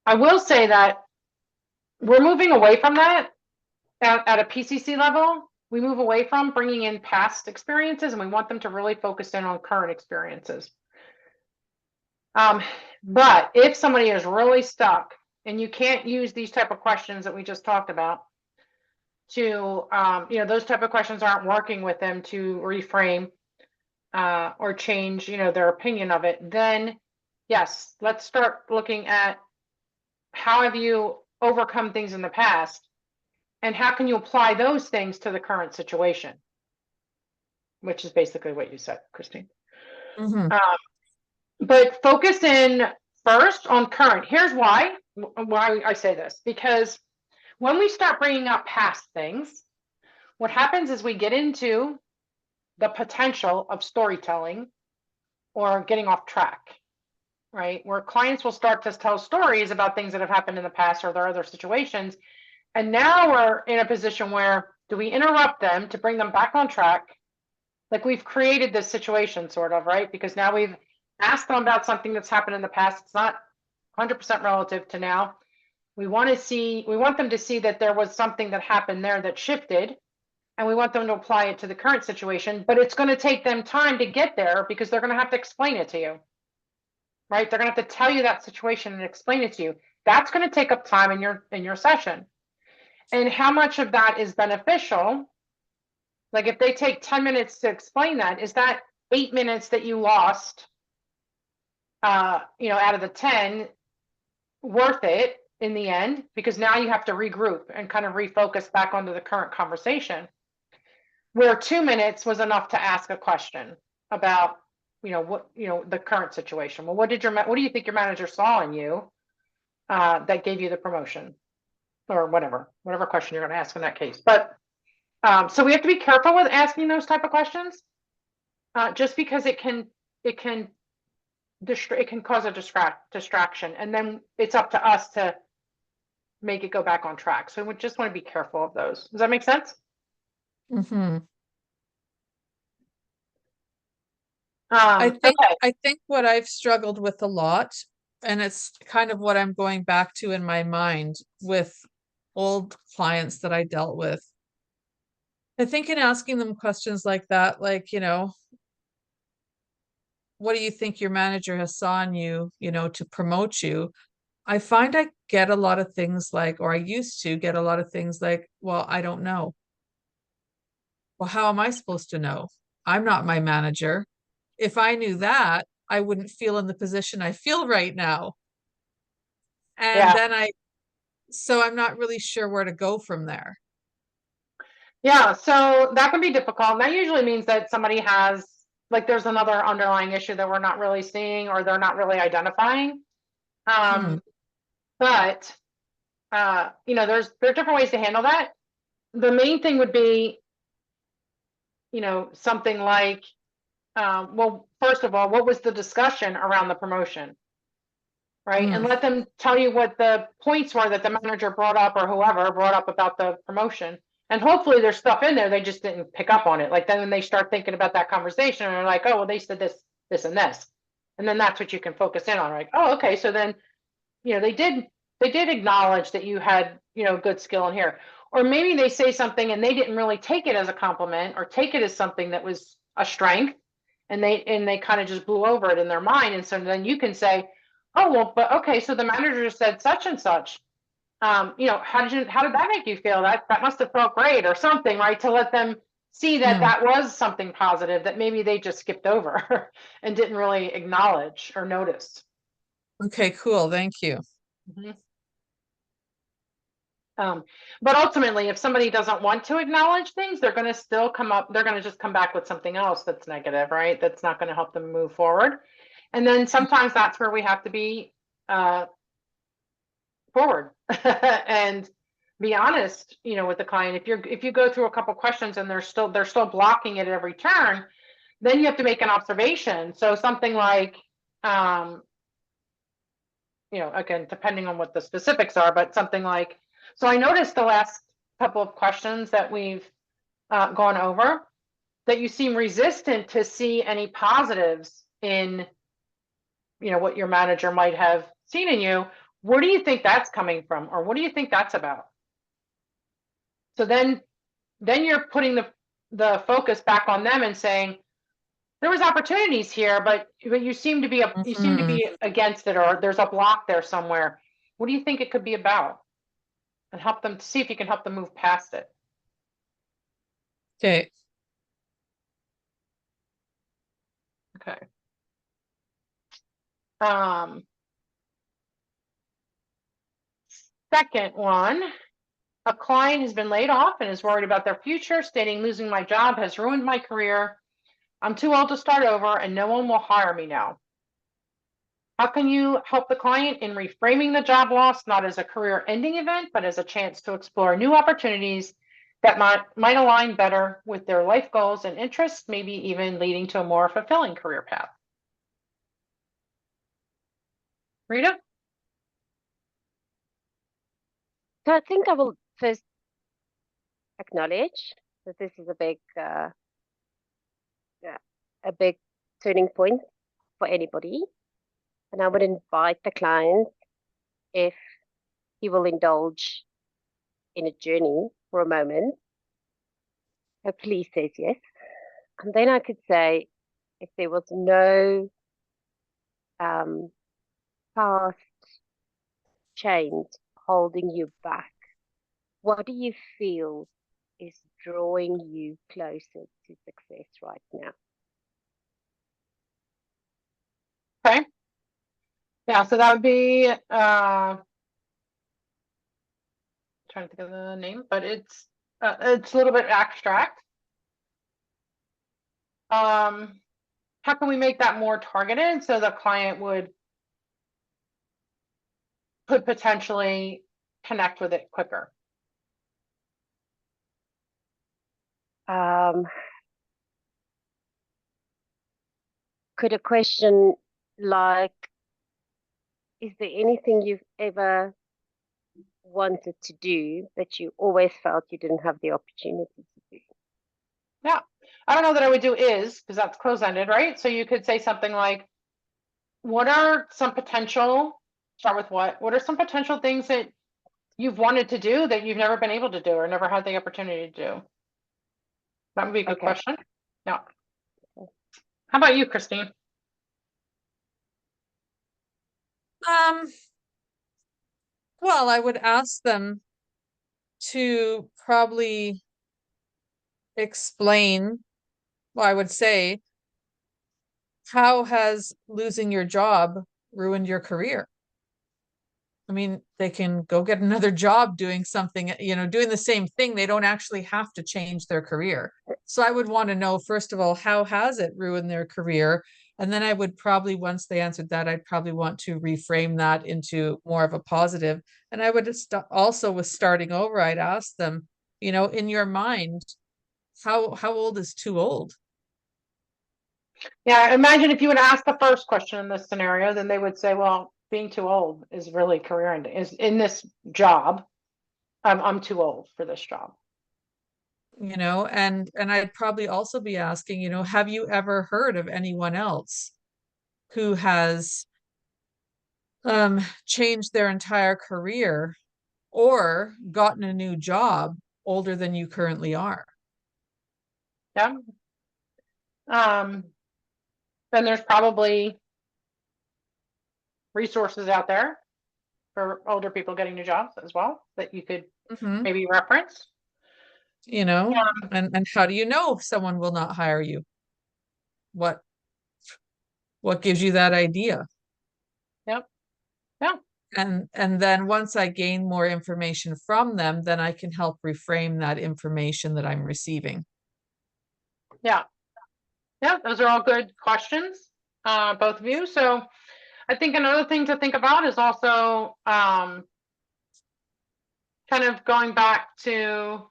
I will say that we're moving away from that at a PCC level. We move away from bringing in past experiences, and we want them to really focus in on current experiences. But if somebody is really stuck and you can't use these type of questions that we just talked about to, those type of questions aren't working with them to reframe or change, their opinion of it, then yes, let's start looking at how have you overcome things in the past and how can you apply those things to the current situation, which is basically what you said, Christine. Mhm. But focus in first on current. Here's why I say this, because when we start bringing up past things, what happens is we get into the potential of storytelling or getting off track, right? Where clients will start to tell stories about things that have happened in the past or their other situations. And now we're in a position where, do we interrupt them to bring them back on track? Like, we've created this situation sort of, right? Because now we've asked them about something that's happened in the past. It's not 100% relative to now. We want them to see that there was something that happened there that shifted, and we want them to apply it to the current situation, but it's going to take them time to get there because they're going to have to explain it to you, right? They're going to have to tell you that situation and explain it to you. That's going to take up time in your session. And how much of that is beneficial? Like, if they take 10 minutes to explain that, is that 8 minutes that you lost, out of the 10 worth it in the end? Because now you have to regroup and kind of refocus back onto the current conversation, where 2 minutes was enough to ask a question about, the current situation. Well, what do you think your manager saw in you that gave you the promotion, or whatever question you're going to ask in that case. But so we have to be careful with asking those type of questions, just because it can cause a distraction, and then it's up to us to make it go back on track. So we just want to be careful of those. Does that make sense? Mhm. I think what I've struggled with a lot, and it's kind of what I'm going back to in my mind with old clients that I dealt with. I think in asking them questions like that, like, what do you think your manager has saw in you, to promote you? I find I get a lot of things like, or I used to get a lot of things like, well, I don't know. Well, how am I supposed to know? I'm not my manager. If I knew that, I wouldn't feel in the position I feel right now. And then so I'm not really sure where to go from there. Yeah, so that can be difficult. And that usually means that somebody has, like, there's another underlying issue that we're not really seeing, or they're not really identifying. But there's different ways to handle that. The main thing would be, something like, well, first of all, what was the discussion around the promotion? Right. And let them tell you what the points were that the manager brought up, or whoever brought up about the promotion. And hopefully there's stuff in there they just didn't pick up on it. Like, then when they start thinking about that conversation, and they're like, oh, well, they said this, this, and this. And then that's what you can focus in on. Like, oh, okay. So then, they did acknowledge that you had, good skill in here. Or maybe they say something and they didn't really take it as a compliment, or take it as something that was a strength, and they kind of just blew over it in their mind. And so then you can say, oh, well, but okay, so the manager said such and such. How did that make you feel? That must have felt great, or something, right? To let them see that Yeah. that was something positive that maybe they just skipped over and didn't really acknowledge or notice. Okay, cool. Thank you. Mhm. But ultimately, if somebody doesn't want to acknowledge things, they're going to still come up, they're going to just come back with something else that's negative, right? That's not going to help them move forward. And then sometimes that's where we have to be forward and be honest, with the client. If you go through a couple questions and they're still blocking it at every turn, then you have to make an observation. So something like, again, depending on what the specifics are, but something like, so I noticed the last couple of questions that we've gone over, that you seem resistant to see any positives in, what your manager might have seen in you. Where do you think that's coming from? Or what do you think that's about? So then you're putting the focus back on them and saying, there was opportunities here, but you seem to be Mhm. against it, or there's a block there somewhere. What do you think it could be about? And help them, see if you can help them move past it. Okay. Okay. Second one, a client has been laid off and is worried about their future, stating losing my job has ruined my career. I'm too old to start over and no one will hire me now. How can you help the client in reframing the job loss, not as a career ending event, but as a chance to explore new opportunities that might align better with their life goals and interests, maybe even leading to a more fulfilling career path? Rita? So I think I will first acknowledge that this is a big turning point for anybody. And I would invite the client, if he will indulge in a journey for a moment, hopefully he says yes. And then I could say, if there was no past change holding you back, what do you feel is drawing you closer to success right now? Okay. Yeah, so that would be trying to think of the name, but it's a little bit abstract. How can we make that more targeted so the client could potentially connect with it quicker? Could a question like, is there anything you've ever wanted to do that you always felt you didn't have the opportunity to do? Yeah, I don't know that I would do is, because that's close-ended, right? So you could say something like, what are some potential, start with what are some potential things that you've wanted to do that you've never been able to do or never had the opportunity to do? That would be a good Okay. question. Yeah. How about you, Christine? Well, I would ask them to probably explain, well, I would say, how has losing your job ruined your career? I mean, they can go get another job doing something, doing the same thing. They don't actually have to change their career. So I would want to know, first of all, how has it ruined their career? And then I would probably, once they answered that, I'd probably want to reframe that into more of a positive. And I would also, with starting over, I'd ask them, in your mind, how old is too old? Yeah, imagine if you would ask the first question in this scenario, then they would say, well, being too old is really career ending. Is in this job, I'm too old for this job. And I'd probably also be asking, have you ever heard of anyone else who has changed their entire career or gotten a new job older than you currently are? Yeah. Then there's probably resources out there for older people getting new jobs as well that you could Mm-hmm. maybe reference. you know, and how do you know if someone will not hire you? What gives you that idea? Yep. Yeah. And then once I gain more information from them, then I can help reframe that information that I'm receiving. Yeah. Yeah. Those are all good questions, both of you. So I think another thing to think about is also kind of going back to,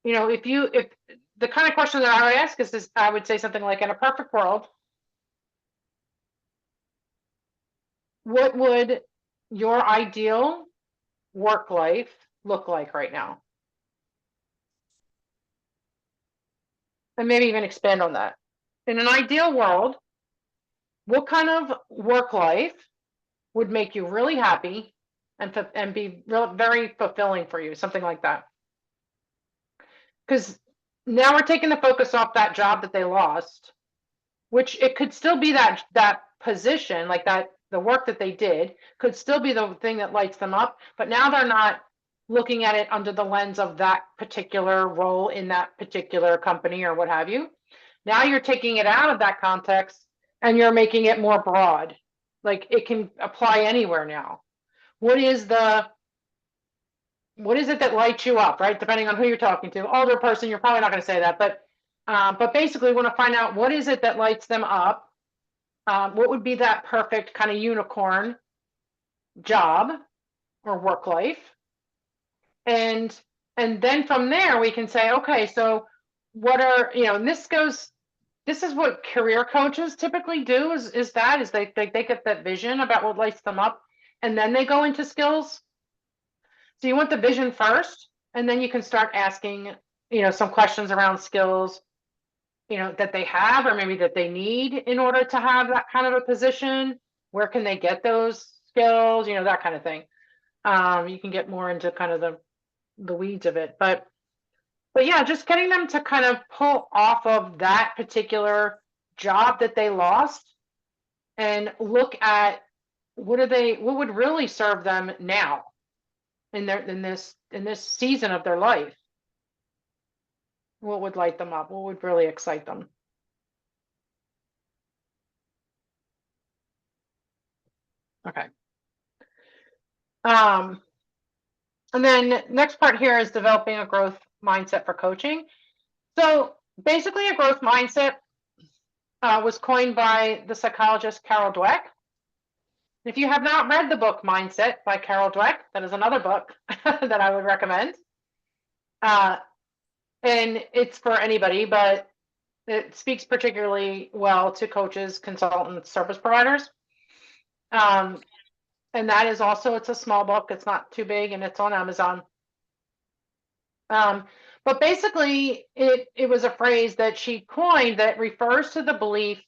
if the kind of question that I would ask is this, I would say something like, in a perfect world, what would your ideal work life look like right now? And maybe even expand on that. In an ideal world, what kind of work life would make you really happy and be very fulfilling for you, something like that? Because now we're taking the focus off that job that they lost, which it could still be that position, like that the work that they did could still be the thing that lights them up, but now they're not looking at it under the lens of that particular role in that particular company or what have you. Now you're taking it out of that context and you're making it more broad, like it can apply anywhere now. What is it that lights you up, right? Depending on who you're talking to. Older person, you're probably not going to say that, but basically want to find out what is it that lights them up. What would be that perfect kind of unicorn job or work life? And then from there we can say, okay, so what are, and this is what career coaches typically do is they get that vision about what lights them up, and then they go into skills. So you want the vision first, and then you can start asking, some questions around skills, that they have, or maybe that they need in order to have that kind of a position. Where can they get those skills? That kind of thing. You can get more into kind of the weeds of it, but yeah, just getting them to kind of pull off of that particular job that they lost and look at what would really serve them now in this season of their life. What would light them up? What would really excite them? Okay. And then next part here is developing a growth mindset for coaching. So basically a growth mindset was coined by the psychologist Carol Dweck. If you have not read the book Mindset by Carol Dweck, that is another book that I would recommend. And it's for anybody, but it speaks particularly well to coaches, consultants, service providers. And that is also, it's a small book. It's not too big, and it's on Amazon. But basically, it was a phrase that she coined that refers to the belief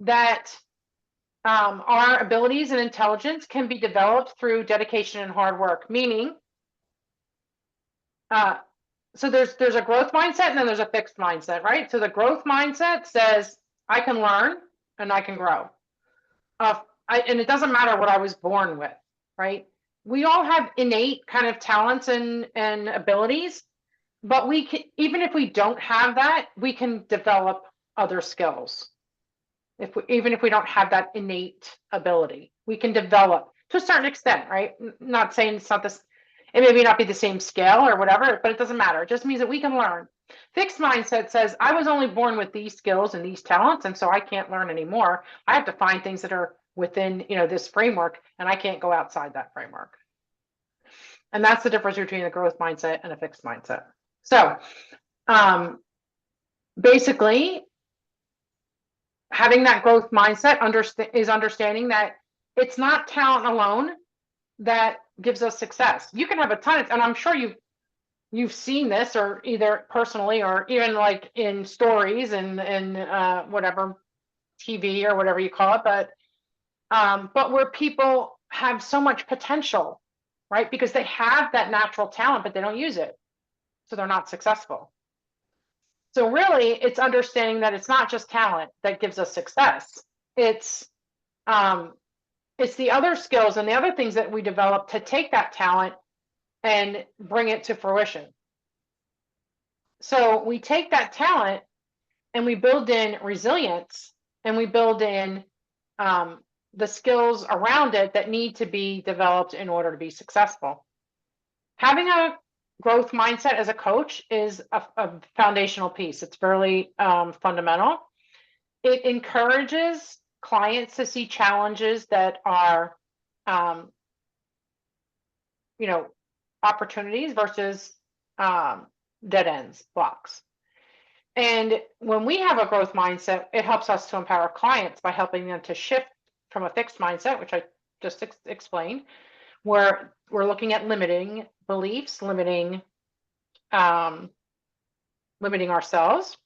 that our abilities and intelligence can be developed through dedication and hard work. Meaning, so there's a growth mindset and then there's a fixed mindset, right? So the growth mindset says I can learn and I can grow. And it doesn't matter what I was born with, right? We all have innate kind of talents and abilities, but we can, even if we don't have that, we can develop other skills. Even if we don't have that innate ability, we can develop to a certain extent, right? Not saying it's not this, it may not be the same scale or whatever, but it doesn't matter. It just means that we can learn. Fixed mindset says I was only born with these skills and these talents, and so I can't learn anymore. I have to find things that are within this framework, and I can't go outside that framework. And that's the difference between a growth mindset and a fixed mindset. So basically, having that growth mindset is understanding that it's not talent alone that gives us success. You can have a ton of, and I'm sure you've seen this, or either personally or even like in stories and whatever, TV or whatever you call it, but where people have so much potential, right? Because they have that natural talent, but they don't use it, so they're not successful. So really, it's understanding that it's not just talent that gives us success. It's the other skills and the other things that we develop to take that talent and bring it to fruition. So we take that talent and we build in resilience, and we build in the skills around it that need to be developed in order to be successful. Having a growth mindset as a coach is a foundational piece. It's really fundamental. It encourages clients to see challenges that are, opportunities versus dead ends, blocks. And when we have a growth mindset, it helps us to empower clients by helping them to shift from a fixed mindset, which I just explained, where we're looking at limiting beliefs, limiting ourselves,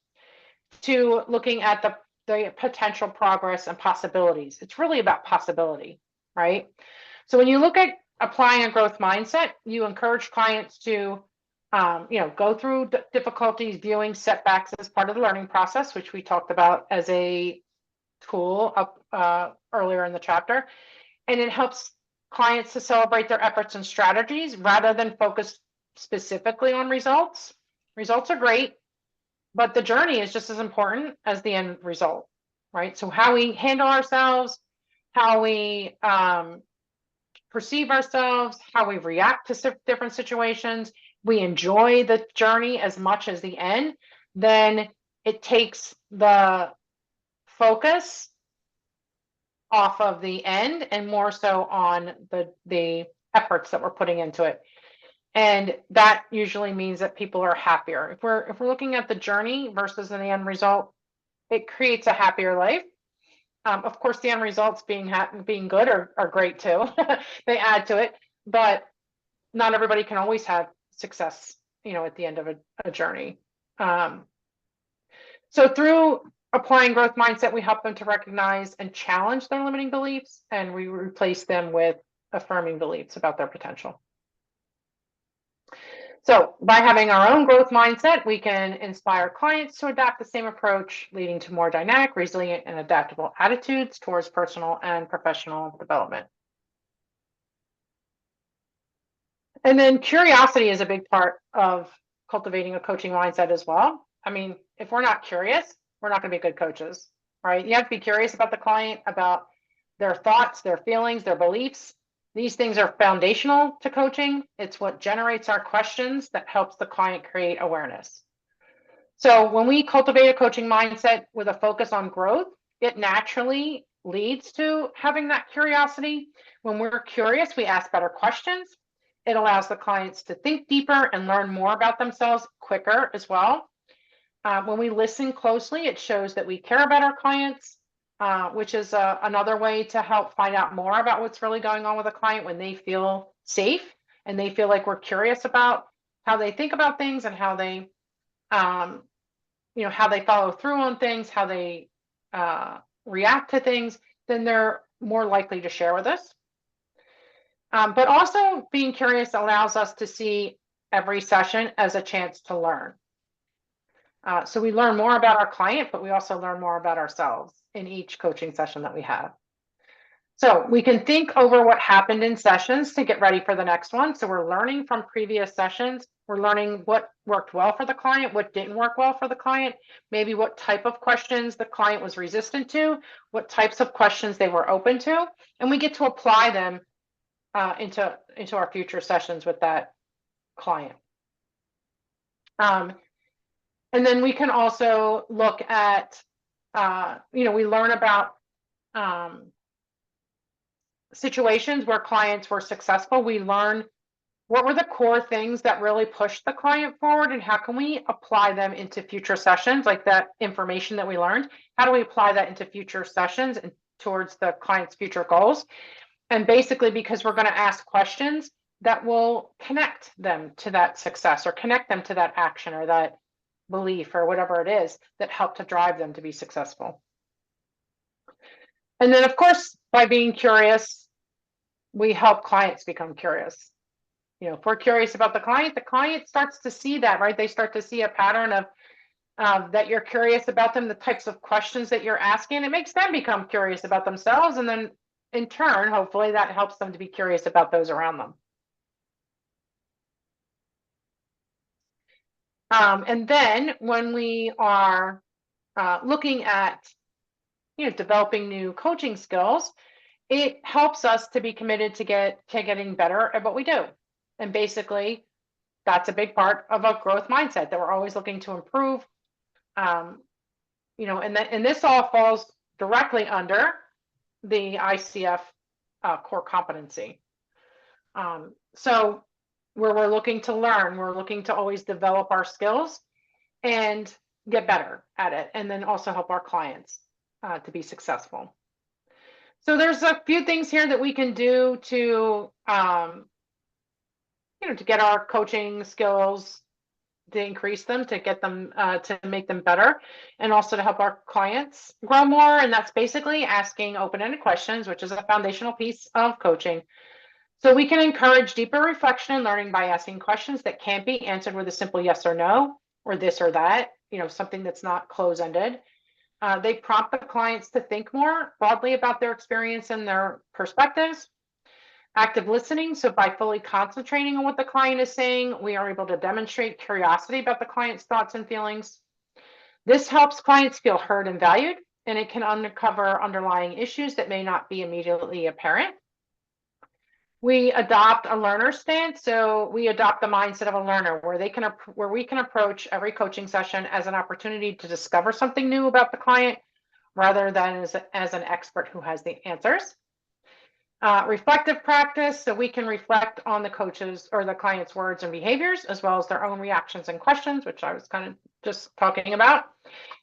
to looking at the potential progress and possibilities. It's really about possibility, right? So when you look at applying a growth mindset, you encourage clients to go through difficulties, viewing setbacks as part of the learning process, which we talked about as a tool up earlier in the chapter. And it helps clients to celebrate their efforts and strategies rather than focus specifically on results. Results are great, but the journey is just as important as the end result, right? So how we handle ourselves, how we perceive ourselves, how we react to different situations, we enjoy the journey as much as the end, then it takes the focus off of the end and more so on the efforts that we're putting into it. And that usually means that people are happier. If we're looking at the journey versus the end result, it creates a happier life. Of course, the end results being good are great too. They add to it, but not everybody can always have success, at the end of a journey. So through applying growth mindset, we help them to recognize and challenge their limiting beliefs, and we replace them with affirming beliefs about their potential. So by having our own growth mindset, we can inspire clients to adopt the same approach, leading to more dynamic, resilient, and adaptable attitudes towards personal and professional development. And then curiosity is a big part of cultivating a coaching mindset as well. I mean, if we're not curious, we're not going to be good coaches, right? You have to be curious about the client, about their thoughts, their feelings, their beliefs. These things are foundational to coaching. It's what generates our questions that helps the client create awareness. So when we cultivate a coaching mindset with a focus on growth, it naturally leads to having that curiosity. When we're curious, we ask better questions. It allows the clients to think deeper and learn more about themselves quicker as well. When we listen closely, it shows that we care about our clients, which is another way to help find out more about what's really going on with a client when they feel safe and they feel like we're curious about how they think about things and how they, how they follow through on things, how they react to things, then they're more likely to share with us. But also being curious allows us to see every session as a chance to learn. So we learn more about our client, but we also learn more about ourselves in each coaching session that we have. So we can think over what happened in sessions to get ready for the next one. So we're learning from previous sessions. We're learning what worked well for the client, what didn't work well for the client, maybe what type of questions the client was resistant to, what types of questions they were open to, and we get to apply them into our future sessions with that client. And then we can also look at, we learn about situations where clients were successful. We learn what were the core things that really pushed the client forward and how can we apply them into future sessions, like that information that we learned. How do we apply that into future sessions and towards the client's future goals? And basically, because we're going to ask questions that will connect them to that success or connect them to that action or that belief or whatever it is that helped to drive them to be successful. And then, of course, by being curious, we help clients become curious. If we're curious about the client starts to see that, right? They start to see a pattern of that you're curious about them, the types of questions that you're asking. It makes them become curious about themselves. And then in turn, hopefully that helps them to be curious about those around them. And then when we are looking at, developing new coaching skills, it helps us to be committed to getting better at what we do. And basically, that's a big part of a growth mindset, that we're always looking to improve. And this all falls directly under the ICF core competency. So where we're looking to learn, we're looking to always develop our skills and get better at it, and then also help our clients to be successful. So there's a few things here that we can do to, to get our coaching skills, to increase them, to get them, to make them better, and also to help our clients grow more. And that's basically asking open-ended questions, which is a foundational piece of coaching. So we can encourage deeper reflection and learning by asking questions that can't be answered with a simple yes or no, or this or that, something that's not close-ended. They prompt the clients to think more broadly about their experience and their perspectives. Active listening. So by fully concentrating on what the client is saying, we are able to demonstrate curiosity about the client's thoughts and feelings. This helps clients feel heard and valued, and it can uncover underlying issues that may not be immediately apparent. We adopt a learner stance. So we adopt the mindset of a learner, where we can approach every coaching session as an opportunity to discover something new about the client, rather than as an expert who has the answers. Reflective practice. So we can reflect on the coach's or the client's words and behaviors, as well as their own reactions and questions, which I was kind of just talking about.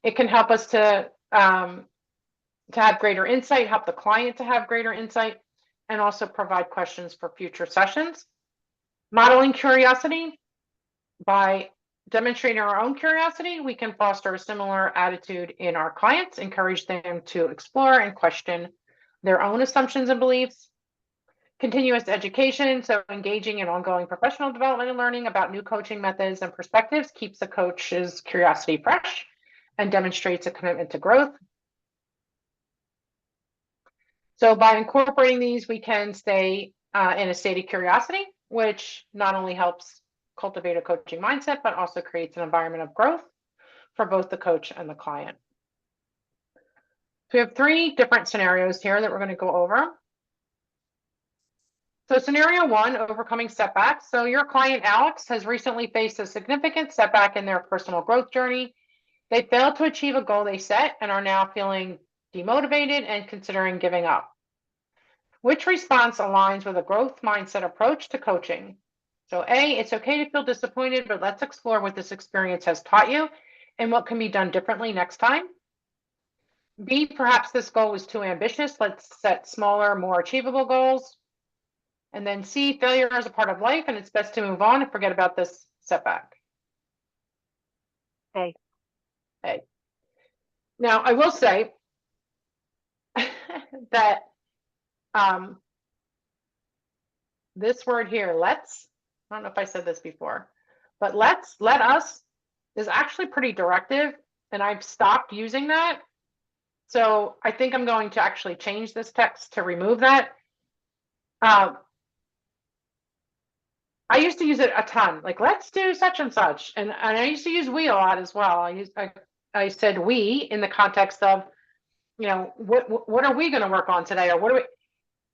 It can help us to have greater insight, help the client to have greater insight, and also provide questions for future sessions. Modeling curiosity. By demonstrating our own curiosity, we can foster a similar attitude in our clients, encourage them to explore and question their own assumptions and beliefs. Continuous education. So engaging in ongoing professional development and learning about new coaching methods and perspectives keeps the coach's curiosity fresh and demonstrates a commitment to growth. So by incorporating these, we can stay in a state of curiosity, which not only helps cultivate a coaching mindset, but also creates an environment of growth for both the coach and the client. So we have 3 different scenarios here that we're going to go over. So scenario 1, overcoming setbacks. So your client, Alex, has recently faced a significant setback in their personal growth journey. They failed to achieve a goal they set and are now feeling demotivated and considering giving up. Which response aligns with a growth mindset approach to coaching? So A, it's okay to feel disappointed, but let's explore what this experience has taught you and what can be done differently next time. B, perhaps this goal was too ambitious. Let's set smaller, more achievable goals. And then C, failure is a part of life and it's best to move on and forget about this setback. A. Now, I will say that this word here, let's, I don't know if I said this before, but let us is actually pretty directive, and I've stopped using that. So I think I'm going to actually change this text to remove that. I used to use it a ton, like let's do such and such, and I used to use we a lot as well. I said we in the context of, what are we going to work on today, or what do we?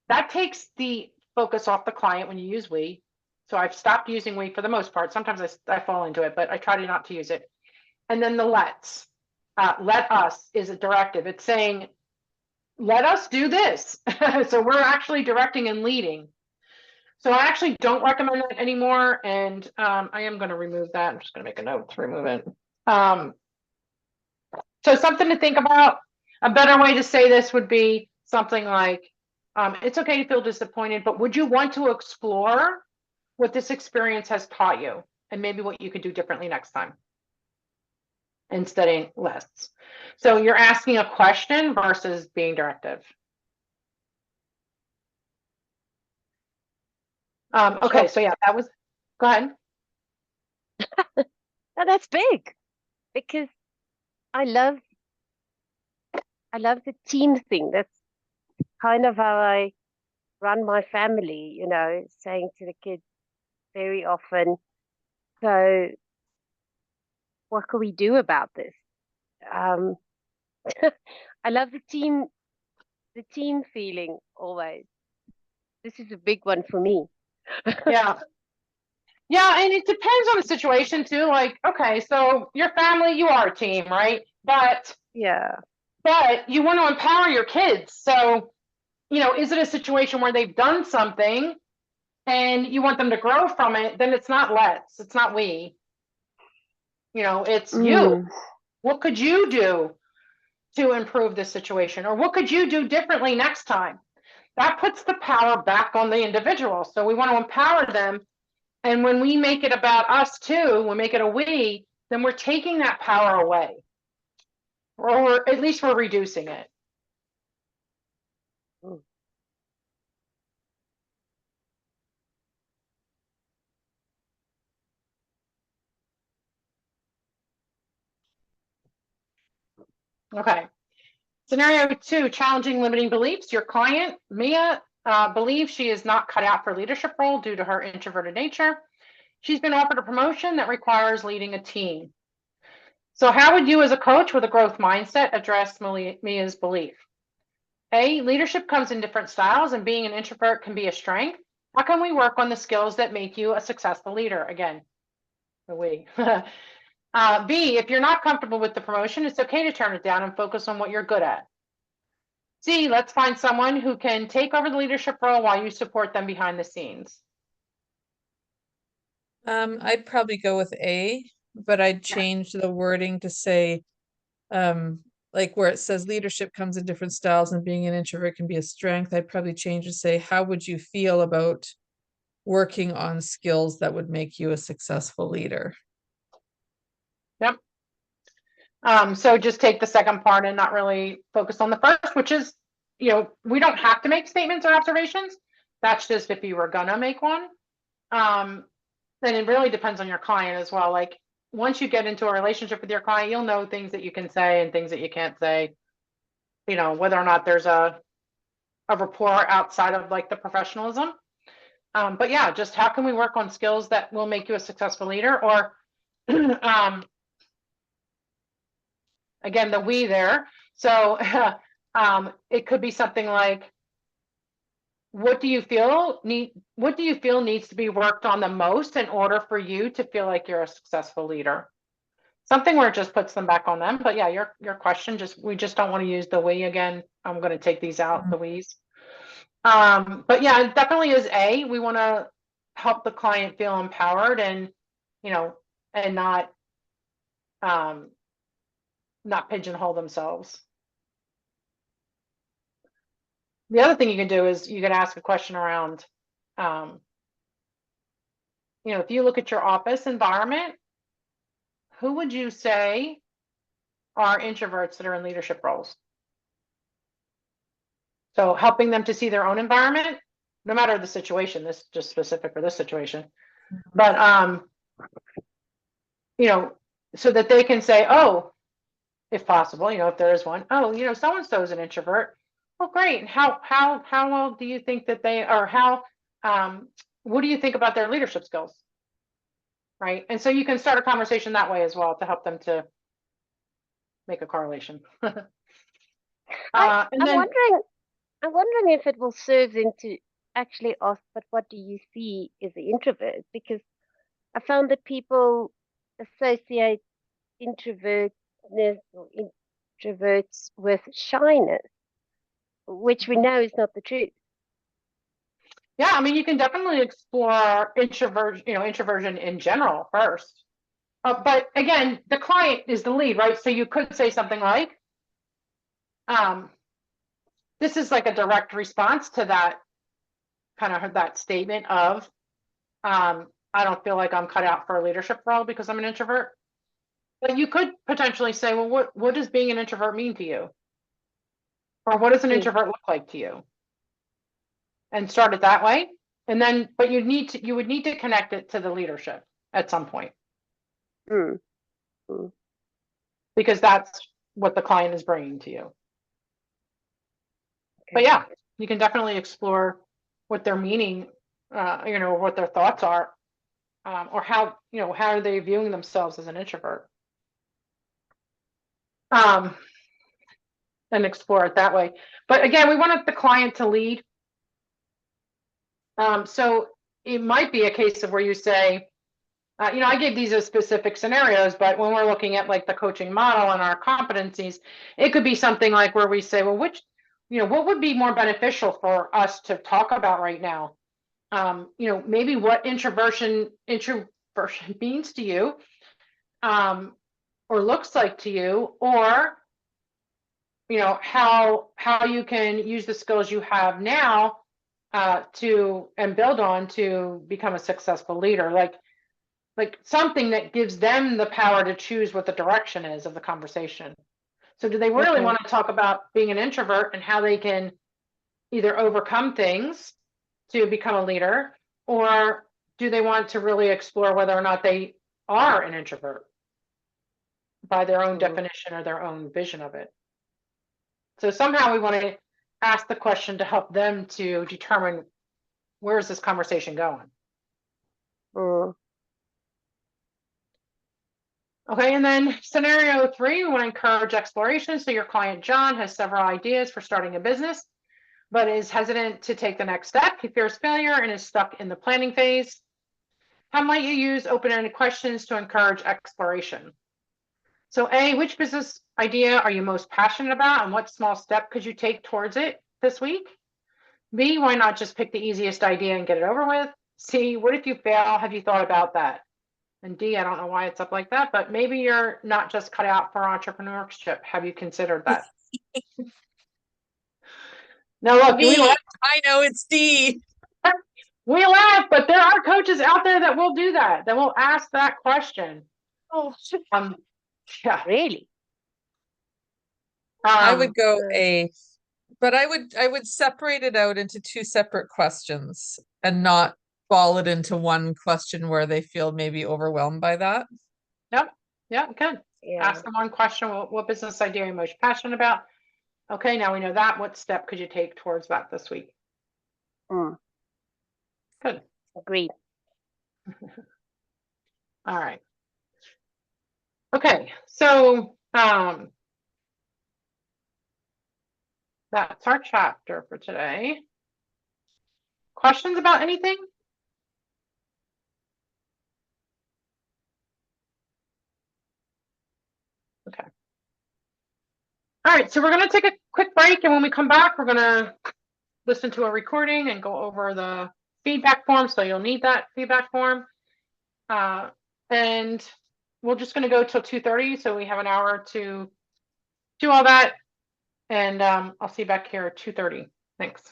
That takes the focus off the client when you use we. So I've stopped using we for the most part. Sometimes I fall into it, but I try to not to use it. And then the let's. Let us is a directive. It's saying, let us do this. So we're actually directing and leading. So I actually don't recommend that anymore. And I am going to remove that. I'm just going to make a note to remove it. So something to think about. A better way to say this would be something like, it's okay to feel disappointed, but would you want to explore what this experience has taught you and maybe what you could do differently next time? Instead of less. So you're asking a question versus being directive. Okay, so yeah, that was, go ahead. Now that's big, because I love the team thing. That's kind of how I run my family, saying to the kids very often, so what can we do about this? Um, I love the team feeling always. This is a big one for me. Yeah. Yeah, and it depends on the situation too. Like, okay, so your family, you are a team, right? Yeah. But you want to empower your kids. So, is it a situation where they've done something and you want them to grow from it? Then it's not it's not we. It's you. Mm. What could you do to improve this situation? Or what could you do differently next time? That puts the power back on the individual. So we want to empower them. And when we make it about us too, we make it a we, then we're taking that power away. Or at least we're reducing it. Mm. Okay. Scenario 2, challenging limiting beliefs. Your client, Mia, believes she is not cut out for leadership role due to her introverted nature. She's been offered a promotion that requires leading a team. So how would you as a coach with a growth mindset address Mia's belief? A, leadership comes in different styles and being an introvert can be a strength. How can we work on the skills that make you a successful leader? Again, the we. B, if you're not comfortable with the promotion, it's okay to turn it down and focus on what you're good at. C, let's find someone who can take over the leadership role while you support them behind the scenes. I'd probably go with A, but I'd change the wording to say, like where it says leadership comes in different styles and being an introvert can be a strength, I'd probably change to say, how would you feel about working on skills that would make you a successful leader? Yep. So just take the second part and not really focus on the first, which is, we don't have to make statements or observations. That's just if you were gonna make one. Then it really depends on your client as well. Like once you get into a relationship with your client, you'll know things that you can say and things that you can't say, whether or not there's a rapport outside of like the professionalism. But yeah, just how can we work on skills that will make you a successful leader? Or again, the we there. So it could be something like, what do you feel needs to be worked on the most in order for you to feel like you're a successful leader? Something where it just puts them back on them. But yeah, your question, we just don't want to use the we again. I'm going to take these out, the we's. But yeah, it definitely is A. We want to help the client feel empowered and, and not pigeonhole themselves. The other thing you can do is you can ask a question around, if you look at your office environment, who would you say are introverts that are in leadership roles? So helping them to see their own environment, no matter the situation, this is just specific for this situation, but, so that they can say, oh, if possible, if there is one, oh, so-and-so is an introvert. Oh, great. And how well do you think that they, or what do you think about their leadership skills? Right. And so you can start a conversation that way as well to help them to make a correlation. I'm wondering if it will serve them to actually ask, but what do you see as an introvert? Because I found that people associate introvertness or introverts with shyness, which we know is not the truth. Yeah, I mean, you can definitely explore introversion in general first. But again, the client is the lead, right? So you could say something like, this is like a direct response to that that statement of, I don't feel like I'm cut out for a leadership role because I'm an introvert. But you could potentially say, well, what does being an introvert mean to you? Or what does an introvert look like to you? And start it that way. And then, but you would need to connect it to the leadership at some point. Mm. Because that's what the client is bringing to you. Okay. But yeah, you can definitely explore what their meaning, what their thoughts are, or how are they viewing themselves as an introvert. Um, and explore it that way. But again, we wanted the client to lead. So it might be a case of where you say, I gave these as specific scenarios, but when we're looking at like the coaching model and our competencies, it could be something like where we say, well, what would be more beneficial for us to talk about right now? Maybe what introversion means to you, or looks like to you, or how you can use the skills you have now to and build on to become a successful leader, like something that gives them the power to choose what the direction is of the conversation. So do they really want to talk about being an introvert and how they can either overcome things to become a leader, or do they want to really explore whether or not they are an introvert by their own definition or their own vision of it? So somehow we want to ask the question to help them to determine where is this conversation going. Okay, and then scenario 3, we want to encourage exploration. So your client John has several ideas for starting a business, but is hesitant to take the next step. He fears failure and is stuck in the planning phase. How might you use open-ended questions to encourage exploration? So A, which business idea are you most passionate about, and what small step could you take towards it this week? B, why not just pick the easiest idea and get it over with? C, what if you fail? Have you thought about that? And D, I don't know why it's up like that, but maybe you're not just cut out for entrepreneurship. Have you considered that? Now look, I know it's D. We laugh, but there are coaches out there that will do that will ask that question. Oh, Yeah. really? I would go A, but I would separate it out into 2 separate questions and not ball it into one question where they feel maybe overwhelmed by that. Yep, good. Yeah. Ask them one question, what business idea are you most passionate about? Okay, now we know that. What step could you take towards that this week? Good. Agreed. All right. Okay, so that's our chapter for today. Questions about anything? Okay. All right, so we're going to take a quick break, and when we come back, we're going to listen to a recording and go over the feedback form. So you'll need that feedback form. And we're just going to go till 2:30. So we have an hour to do all that. And I'll see you back here at 2:30. Thanks.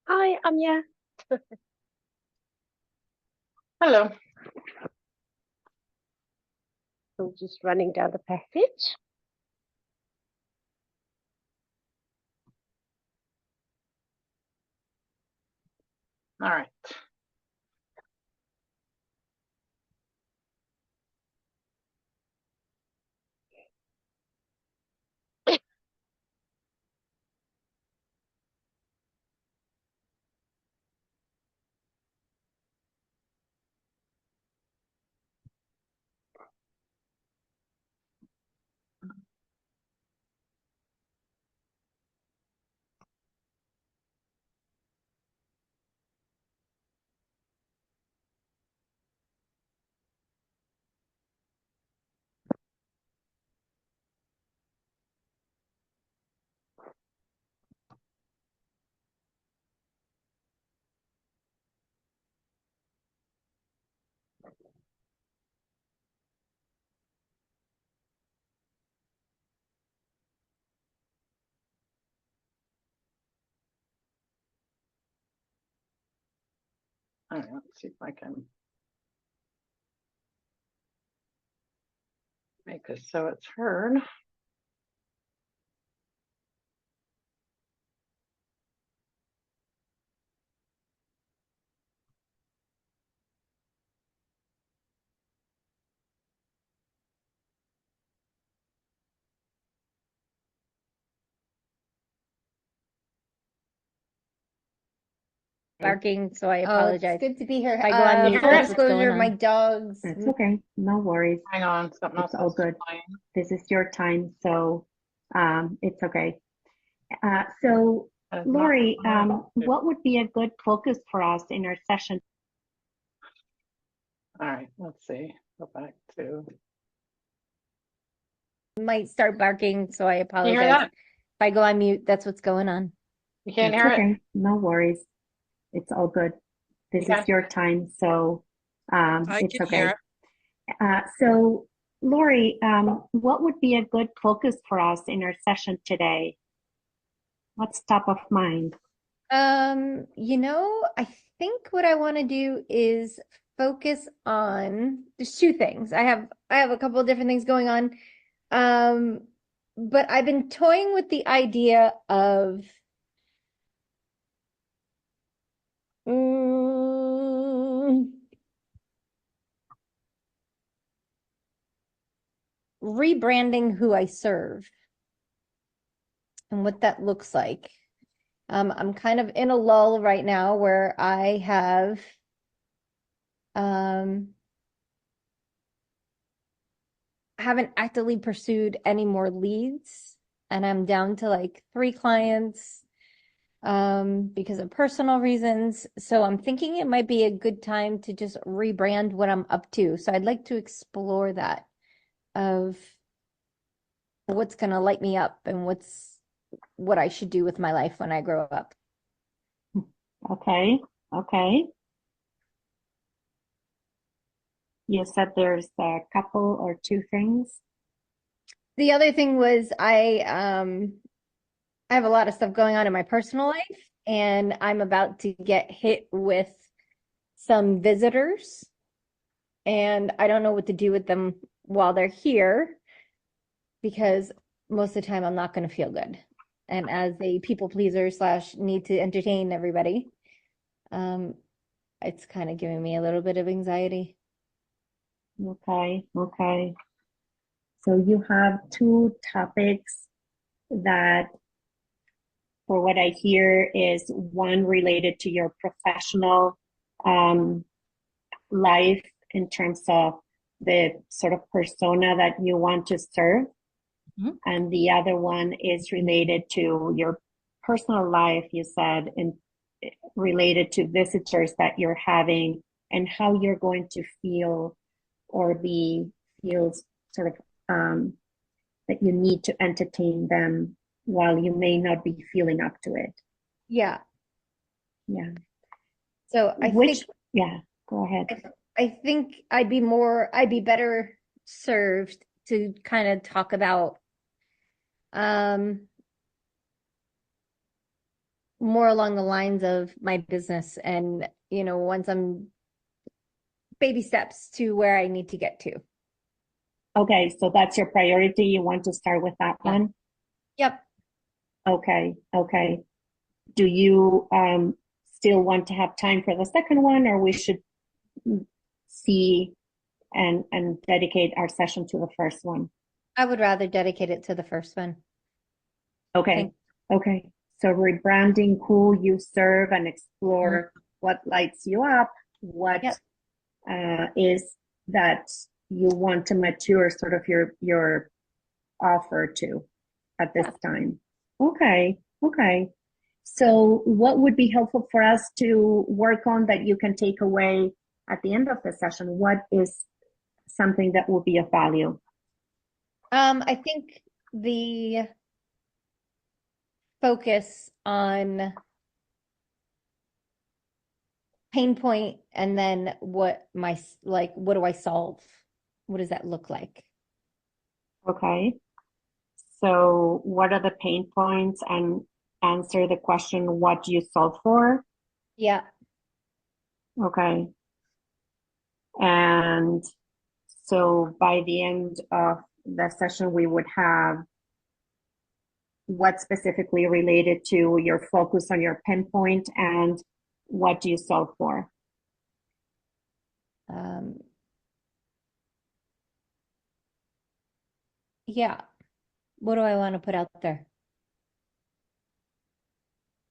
Hi, Anya. Hello. I'm just running down the passage. All right. All right, let's see if I can make this so it's heard. Barking, so I Oh, it's apologize. good to be here. I go on mute, full that's what's going Disclosure, on. my dogs. That's okay. No worries. Hang on, something else It's all is good. playing. This is your time, so it's okay. So That is not Lori, what what would be a good focus for us in our session? All right, let's see. Go back to. Might start barking, so I Can you hear apologize. that? If I go on mute, that's what's going on. You can't That's hear it? okay. No worries. It's all good. This Okay. is your time, so I it's can hear okay. it. So Lori, what would be a good focus for us in our session today? What's top of mind? I think what I want to do is focus on there's two things. I have a couple of different things going on. But I've been toying with the idea of rebranding who I serve and what that looks like. I'm kind of in a lull right now where I haven't actively pursued any more leads, and I'm down to like 3 clients because of personal reasons. So I'm thinking it might be a good time to just rebrand what I'm up to. So I'd like to explore that of what's going to light me up and what I should do with my life when I grow up. Okay, okay. You said there's a couple or two things. The other thing was I have a lot of stuff going on in my personal life, and I'm about to get hit with some visitors, and I don't know what to do with them while they're here because most of the time I'm not going to feel good. And as a people pleaser / need to entertain everybody, it's kind of giving me a little bit of anxiety. Okay, okay. So you have two topics that, for what I hear, is one related to your professional life in terms of the sort of persona that you want to serve. Mhm. And the other one is related to your personal life, you said, and related to visitors that you're having and how you're going to feel or feel sort of that you need to entertain them while you may not be feeling up to it. Yeah. Yeah. So Yeah, go ahead. I think I'd be better served to kind of talk about more along the lines of my business and, once I'm baby steps to where I need to get to. Okay, so that's your priority. You want to start with that Yeah. one? Yep. Okay, okay. Do you still want to have time for the second one, or we should see and dedicate our session to the first one? I would rather dedicate it to the first one. Okay, Thank- okay. So rebranding who you serve and explore what lights you up, what Yep. is that you want to mature sort of your offer to at this time. Okay, okay. So what would be helpful for us to work on that you can take away at the end of the session? What is something that will be of value? I think the focus on pain point and then what do I solve? What does that look like? Okay. So what are the pain points, and answer the question, what do you solve for? Yeah. Okay. And so by the end of the session, we would have what specifically related to your focus on your pinpoint and what do you solve for? Yeah. What do I want to put out there?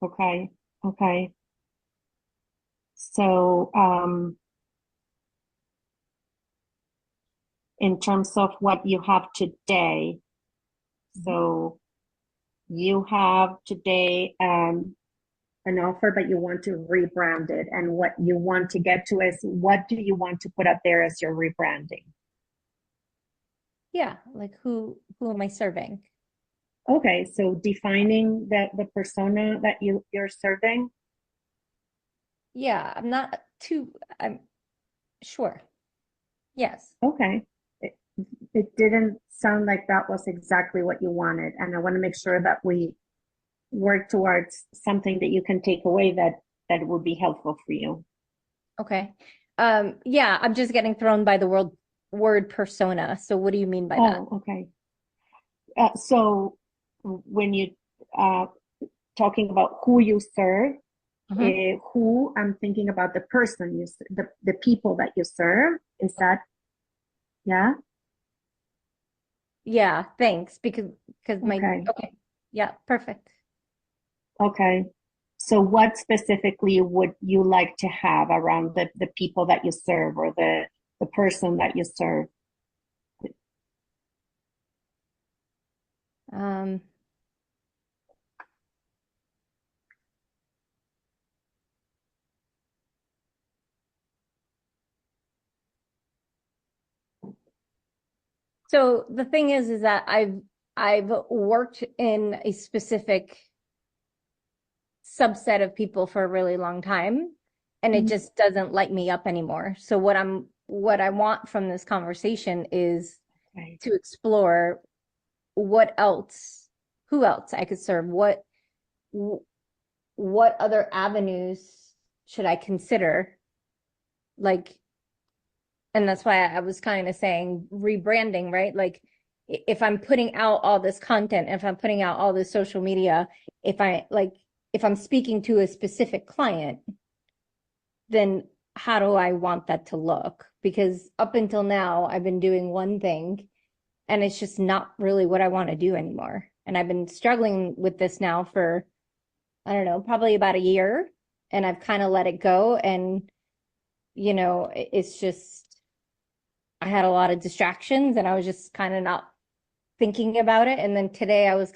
Okay. Okay. So, in terms of what you have today, so you have today an offer, but you want to rebrand it. And what you want to get to is, what do you want to put up there as your rebranding? Yeah, like who am I serving? Okay, so defining the persona that you're serving. Yeah, I'm sure. Yes. Okay. It didn't sound like that was exactly what you wanted. And I want to make sure that we work towards something that you can take away that would be helpful for you. Okay. Yeah, I'm just getting thrown by the word persona. So what do you mean by that? Oh, okay. So when you talking about who you serve, who, I'm thinking about the person the people that you serve. Is that, yeah? Yeah, thanks. Because Okay. okay. Yeah, perfect. Okay. So what specifically would you like to have around the people that you serve, or the person that you serve? So the thing is that I've worked in a specific subset of people for a really long time, and it just doesn't light me up anymore. So what I want from this conversation is Okay. to explore who else I could serve, what other avenues should I consider? Like, and that's why I was kind of saying rebranding, right? Like if I'm putting out all this content, if I'm putting out all this social media, if I'm speaking to a specific client, then how do I want that to look? Because up until now, I've been doing one thing and it's just not really what I want to do anymore. And I've been struggling with this now for, I don't know, probably about a year. And I've kind of let it go. And, it's just, I had a lot of distractions and I was just kind of not thinking about it. And then today I was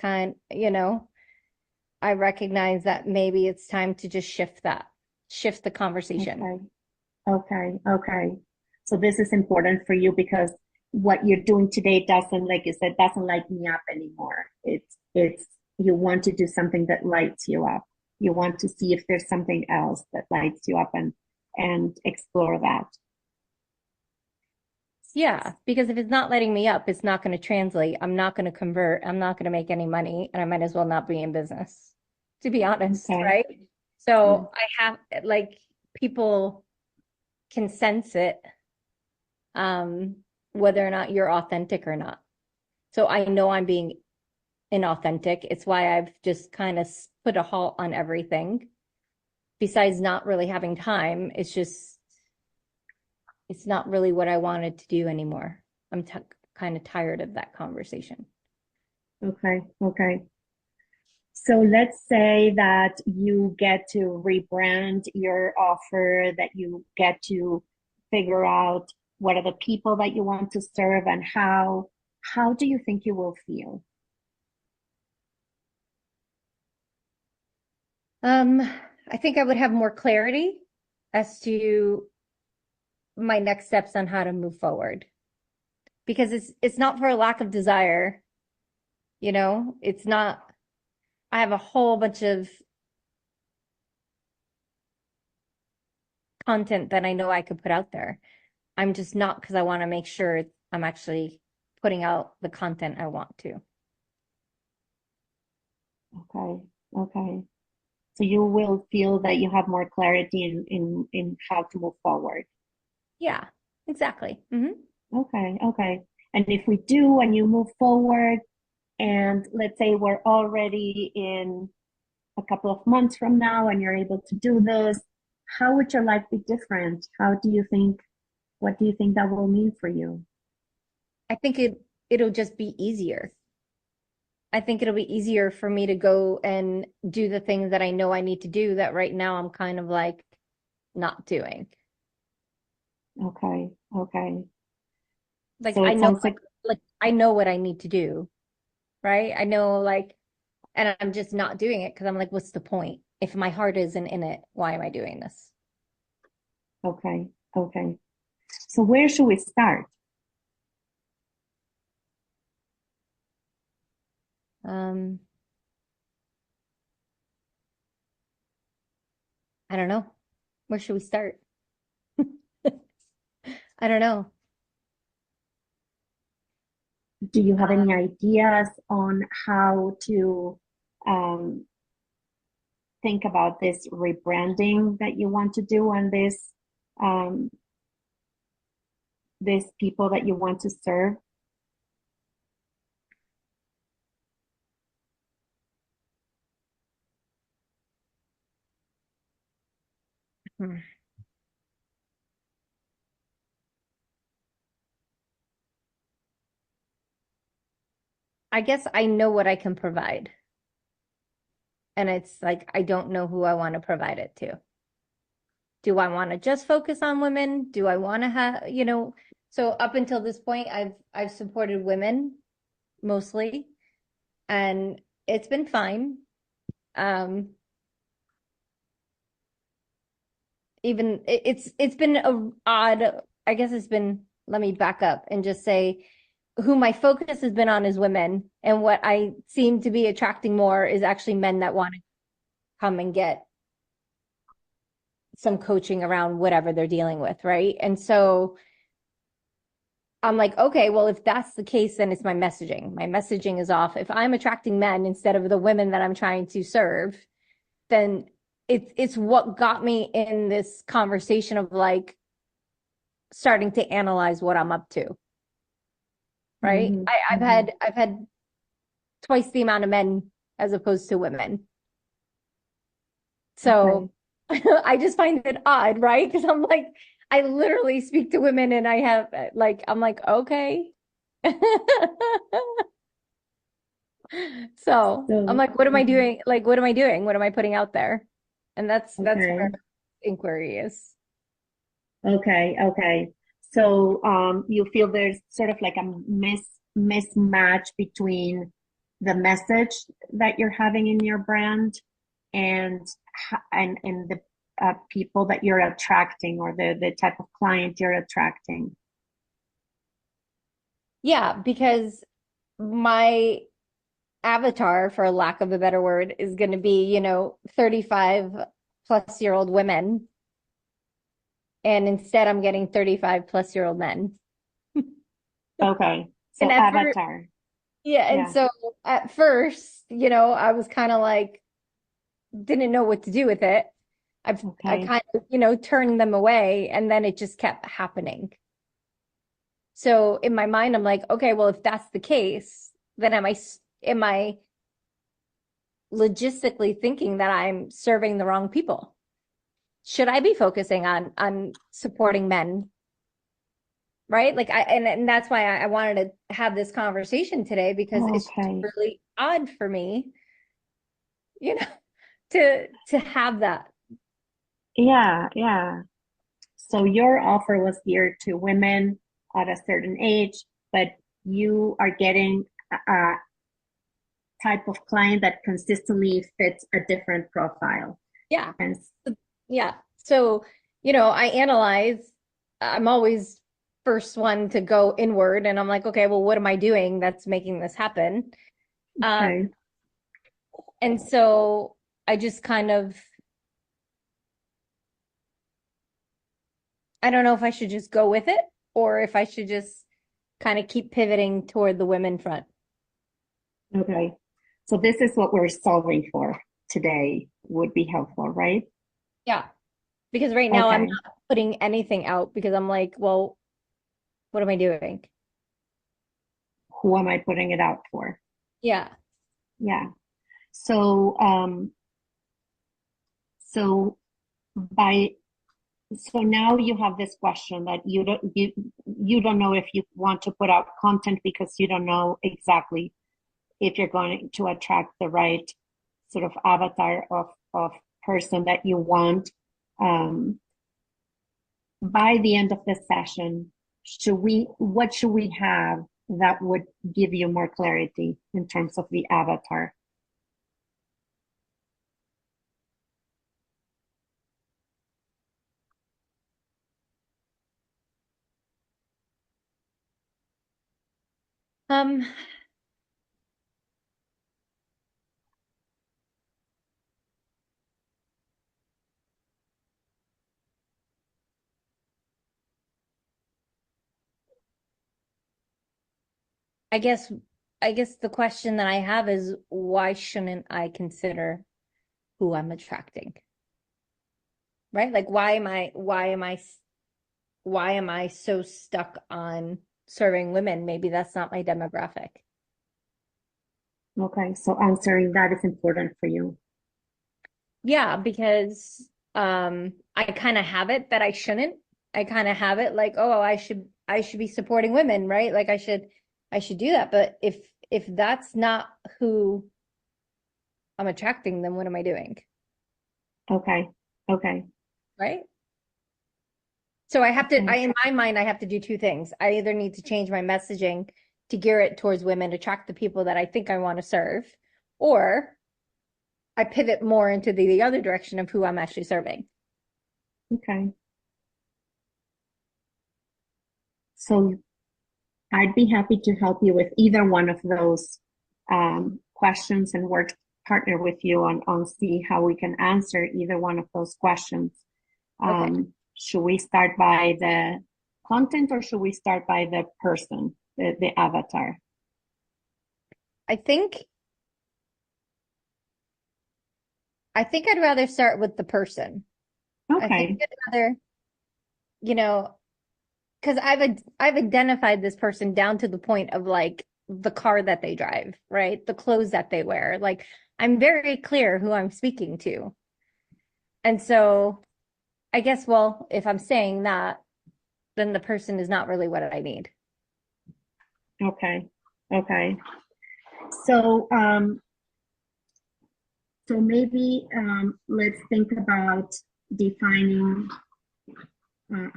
I recognize that maybe it's time to just shift the conversation. Okay. Okay. So this is important for you because what you're doing today doesn't, like you said, doesn't light me up anymore. It's you want to do something that lights you up. You want to see if there's something else that lights you up and explore that. Yeah, because if it's not lighting me up, it's not going to translate. I'm not going to convert. I'm not going to make any money, and I might as well not be in business to be honest, Okay. right? So I have, like, people can sense it, whether or not you're authentic or not. So I know I'm being inauthentic. It's why I've just kind of put a halt on everything. Besides not really having time, it's not really what I wanted to do anymore. I'm kind of tired of that conversation. Okay. Okay. So let's say that you get to rebrand your offer, that you get to figure out what are the people that you want to serve and how do you think you will feel? I think I would have more clarity as to my next steps on how to move forward. Because it's not for a lack of desire, it's not. I have a whole bunch of content that I know I could put out there. I'm just not, because I want to make sure I'm actually putting out the content I want to. Okay. Okay. So you will feel that you have more clarity in how to move forward. Yeah, exactly. Okay. Okay. And if we do and you move forward, and let's say we're already in a couple of months from now and you're able to do this, how would your life be different? What do you think that will mean for you? I think it'll just be easier. I think it'll be easier for me to go and do the things that I know I need to do that right now I'm kind of like not doing. Okay. Okay. Like So I it know, sounds like, like I know what I need to do, right? I know, like, and I'm just not doing it because I'm like, what's the point? If my heart isn't in it, why am I doing this? okay. Okay. So where should we start? Um, I don't know. Where should we start? I don't know. Do you have any ideas on how to think about this rebranding that you want to do and um, these people that you want to serve? Hmm. I guess I know what I can provide. And it's like, I don't know who I want to provide it to. Do I want to just focus on women? Do I want to have, so up until this point, I've supported women mostly, and it's been fine. Even it's been a odd, I guess it's been, let me back up and just say who my focus has been on is women, and what I seem to be attracting more is actually men that want to come and get some coaching around whatever they're dealing with, right? And so I'm like, okay, well, if that's the case, then it's my messaging. My messaging is off. If I'm attracting men instead of the women that I'm trying to serve, then it's what got me in this conversation of like starting to analyze what I'm up to. Right. Mhm, I've mhm. had twice the amount of men as opposed to women. So I just find it odd, right? Because I'm like, I literally speak to women and I have like, I'm like, okay. So I'm So, like, what am I doing? Like, what am I doing? What am I putting out there? And that's where okay, inquiry is. okay, okay. So, you feel there's sort of like a mismatch between the message that you're having in your brand and and the people that you're attracting, or the type of client you're attracting. Yeah, because my avatar, for lack of a better word, is going to be, 35 plus year old women. And instead, I'm getting 35 plus year old men. Okay, And so at first, avatar. yeah. And Yeah. so at first, I was kind of like, didn't know what to do with it. I Okay. kind of, turned them away, and then it just kept happening. So in my mind, I'm like, okay, well, if that's the case, then am I logistically thinking that I'm serving the wrong people? Should I be focusing on supporting men? Right? Like and that's why I wanted to have this conversation today, because it's just Okay. really odd for me, you know, to have that. Yeah, yeah. So your offer was geared to women at a certain age, but you are getting a type of client that consistently fits a different profile. Yeah. And Yeah. So, I analyze, I'm always first one to go inward, and I'm like, okay, well, what am I doing that's making this happen? okay, And so I just kind of, I don't know if I should just go with it, or if I should just kind of keep pivoting toward the women front. okay. So this is what we're solving for today would be helpful, right? Yeah. Because right now I'm Okay. not putting anything out, because I'm like, well, what am I doing? Who am I putting it out for? Yeah. Yeah. So, so by so now you have this question that you don't know if you want to put out content because you don't know exactly if you're going to attract the right sort of avatar of person that you want. By the end of the session, what should we have that would give you more clarity in terms of the avatar? Um, I guess I guess the question that I have is, why shouldn't I consider who I'm attracting? Right? Like, why am I so stuck on serving women? Maybe that's not my demographic. Okay, so answering that is important for you. Yeah, because I kind of have it that I shouldn't. I kind of have it like, oh, I should be supporting women, right? Like I should do that. But if that's not who I'm attracting, then what am I doing? Okay, okay, Right? So okay, in my mind, I have to do two things. I either need to change my messaging to gear it towards women, attract the people that I think I want to serve, or I pivot more into the other direction of who I'm actually serving. okay. So I'd be happy to help you with either one of those questions and work partner with you on see how we can answer either one of those questions. Okay. Should we start by the content or should we start by the person, the avatar? I think I'd rather start with the person. I think Okay, I'd rather, you know, because I've identified this person down to the point of like the car that they drive, right? The clothes that they wear. Like I'm very clear who I'm speaking to. And so I guess, well, if I'm saying that, then the person is not really what I need. okay, okay. So, so maybe let's think about defining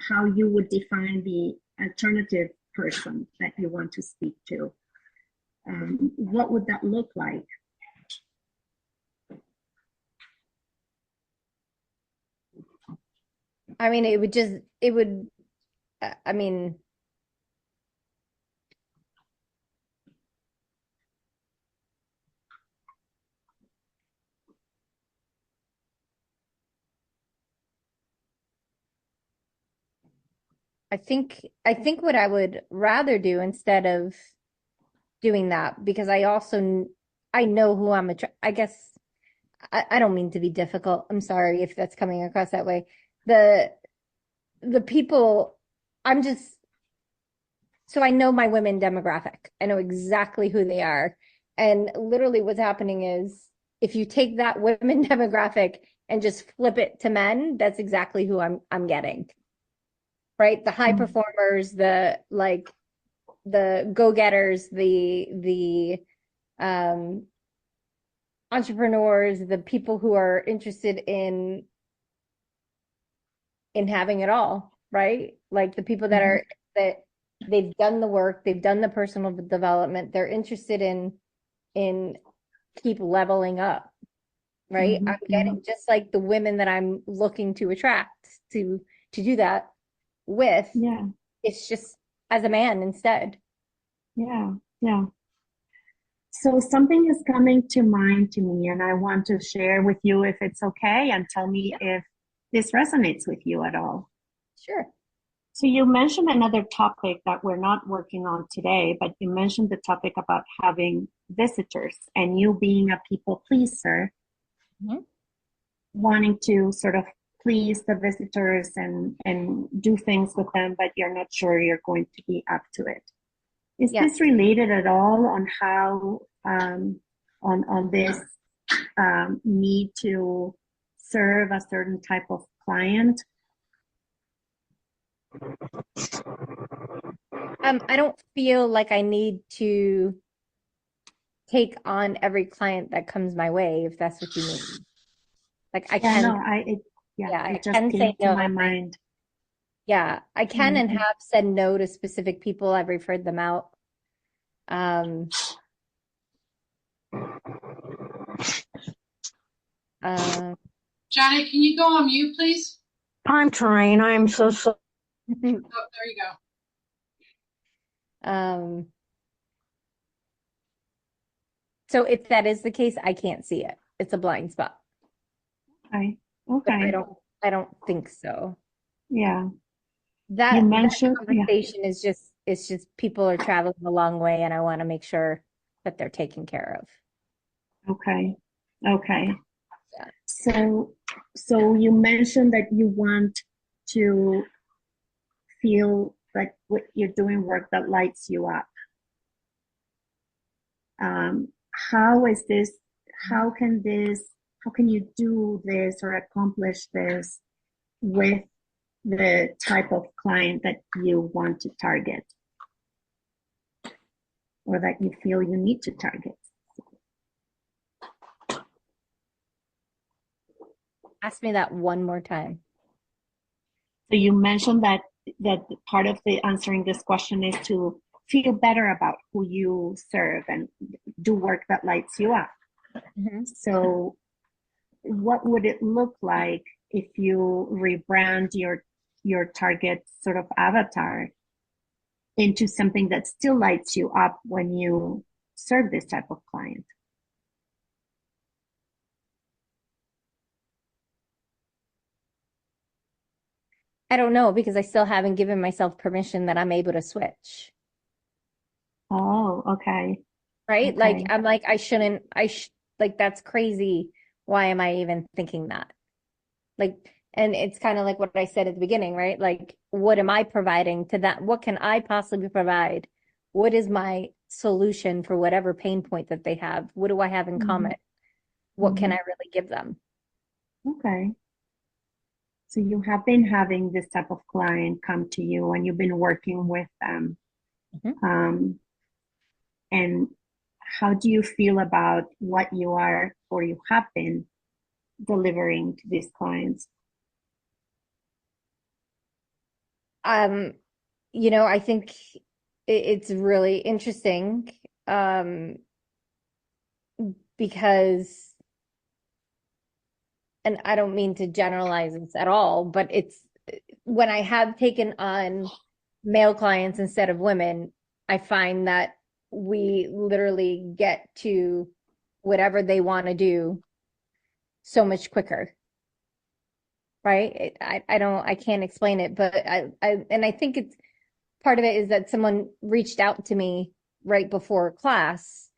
how you would define the alternative person that you want to speak to. What would that look like? I mean, it would, I mean, I think what I would rather do instead of doing that, because I know who I guess I don't mean to be difficult. I'm sorry if that's coming across that way. The people, I'm just, so I know my women demographic. I know exactly who they are. And literally what's happening is if you take that women demographic and just flip it to men, that's exactly who I'm getting. Right? The high performers, the go-getters, the entrepreneurs, the people who are interested in having it all, right? Like the people that are that they've done the work, they've done the personal development, they're interested in keep leveling up, right? I'm getting just like the women that I'm looking to attract to do that with. Yeah. It's just as a man instead. Yeah. Yeah. So something is coming to mind to me, and I want to share with you if it's okay, and tell me if this resonates with you at all. Sure. So you mentioned another topic that we're not working on today, but you mentioned the topic about having visitors and you being a people pleaser, wanting to sort of please the visitors and do things with them, but you're not sure you're going to be up to it. Is Yes. this related at all on how on this need to serve a certain type of client? I don't feel like I need to take on every client that comes my way, if that's what you mean. Like I Yeah, can, no, I it just can came say to no. my mind. Yeah, I can and have said no to specific people. I've referred them out. Johnny, can you go on mute, please? I'm trying. I'm so sorry. Oh, there you go. So if that is the case, I can't see it. It's a blind spot. Okay. But Okay. I don't think so. Yeah. That mentioned- conversation is just, it's just people are traveling a long way and I want to make sure that they're taken care of. Okay. Okay. Yeah. So you mentioned that you want to feel like what you're doing work that lights you up. How is this, how can you do this or accomplish this with the type of client that you want to target or that you feel you need to target? Ask me that one more time. So you mentioned that part of the answering this question is to feel better about who you serve and do work that lights you up. So what would it look like if you rebrand your target sort of avatar into something that still lights you up when you serve this type of client? I don't know because I still haven't given myself permission that I'm able to switch. Oh, okay. Right? Okay. Like I'm like like that's crazy. Why am I even thinking that? Like, and it's kind of like what I said at the beginning, right? Like, what am I providing to that? What can I possibly provide? What is my solution for whatever pain point that they have? What do I have in common? What can I really give them? Okay. So you have been having this type of client come to you and you've been working with them. And how do you feel about what you are or you have been delivering to these clients? You know, I think it's really interesting because, and I don't mean to generalize this at all, but it's when I have taken on male clients instead of women, I find that we literally get to whatever they want to do so much quicker. Right? I can't explain it, but I think it's part of it is that someone reached out to me right before class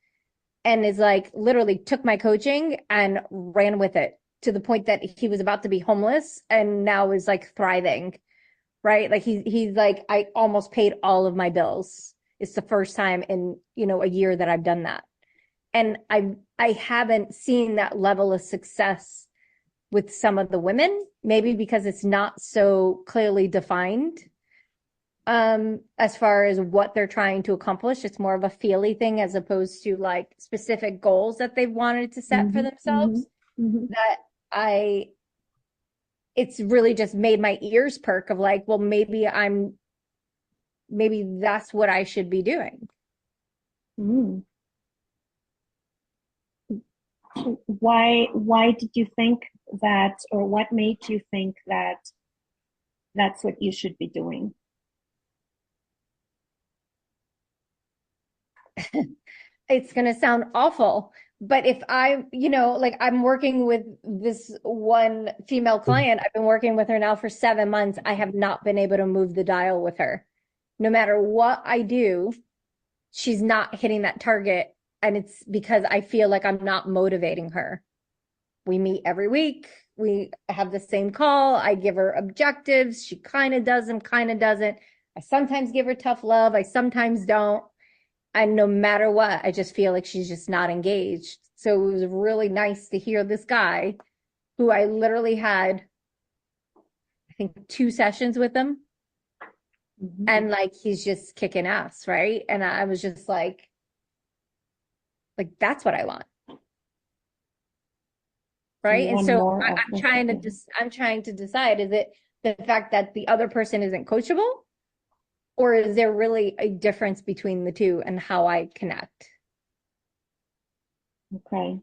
and is like literally took my coaching and ran with it to the point that he was about to be homeless and now is like thriving, right? Like he's like, I almost paid all of my bills. It's the first time in, a year that I've done that. And I haven't seen that level of success with some of the women, maybe because it's not so clearly defined as far as what they're trying to accomplish. It's more of a feely thing as opposed to like specific goals that they've wanted to set for themselves. That it's really just made my ears perk of like, well, maybe that's what I should be doing. Mm. Why did you think that, or what made you think that that's what you should be doing? It's going to sound awful, but if I, like I'm working with this one female client, I've been working with her now for 7 months. I have not been able to move the dial with her. No matter what I do, she's not hitting that target. And it's because I feel like I'm not motivating her. We meet every week. We have the same call. I give her objectives. She kind of does them, kind of doesn't. I sometimes give her tough love. I sometimes don't. And no matter what, I just feel like she's just not engaged. So it was really nice to hear this guy who I literally had, I think, 2 sessions with him. And like, he's just kicking ass, right? And I was just like, that's what I want. Right. And so I'm trying to decide, is it the fact that the other person isn't coachable? Or is there really a difference between the two and how I connect? Okay.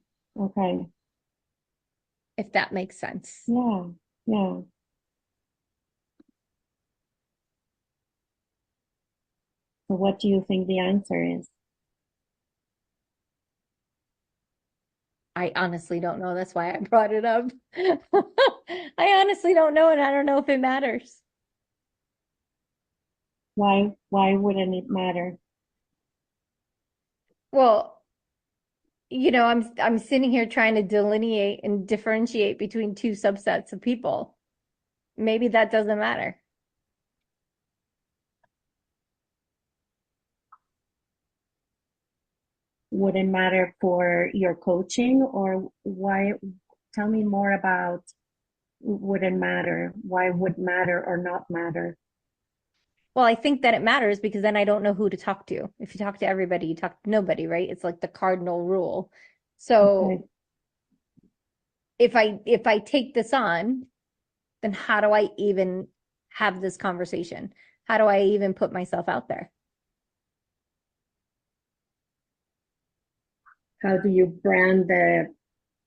If that makes sense. Yeah. So what do you think the answer is? I honestly don't know. That's why I brought it up. I honestly don't know, and I don't know if it matters. Why wouldn't it matter? Well, I'm sitting here trying to delineate and differentiate between 2 subsets of people. Maybe that doesn't matter. Would it matter for your coaching, or why? Tell me more about would it matter? Why would matter or not matter? Well, I think that it matters because then I don't know who to talk to. If you talk to everybody, you talk to nobody, right? It's like the cardinal rule. So if I take this on, then how do I even have this conversation? How do I even put myself out there? How do you brand the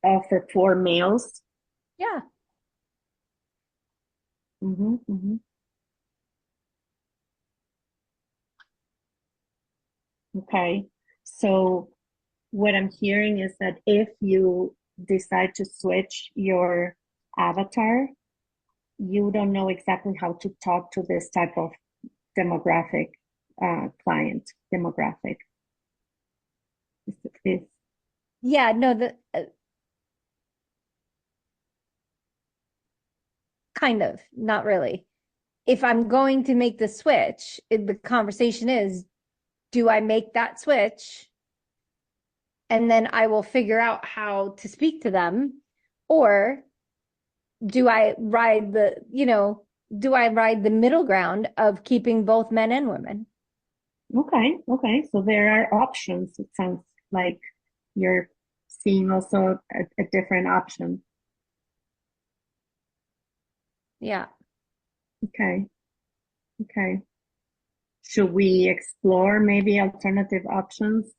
offer for males? Yeah. Okay. So what I'm hearing is that if you decide to switch your avatar, you don't know exactly how to talk to this type of demographic, client demographic. Is Yeah, no, kind of, not really. If I'm going to make the switch, the conversation is, do I make that switch? And then I will figure out how to speak to them. Or do I ride the middle ground of keeping both men and women? okay. So there are options. It sounds like you're seeing also a different option. Yeah. Okay. Should we explore maybe alternative options?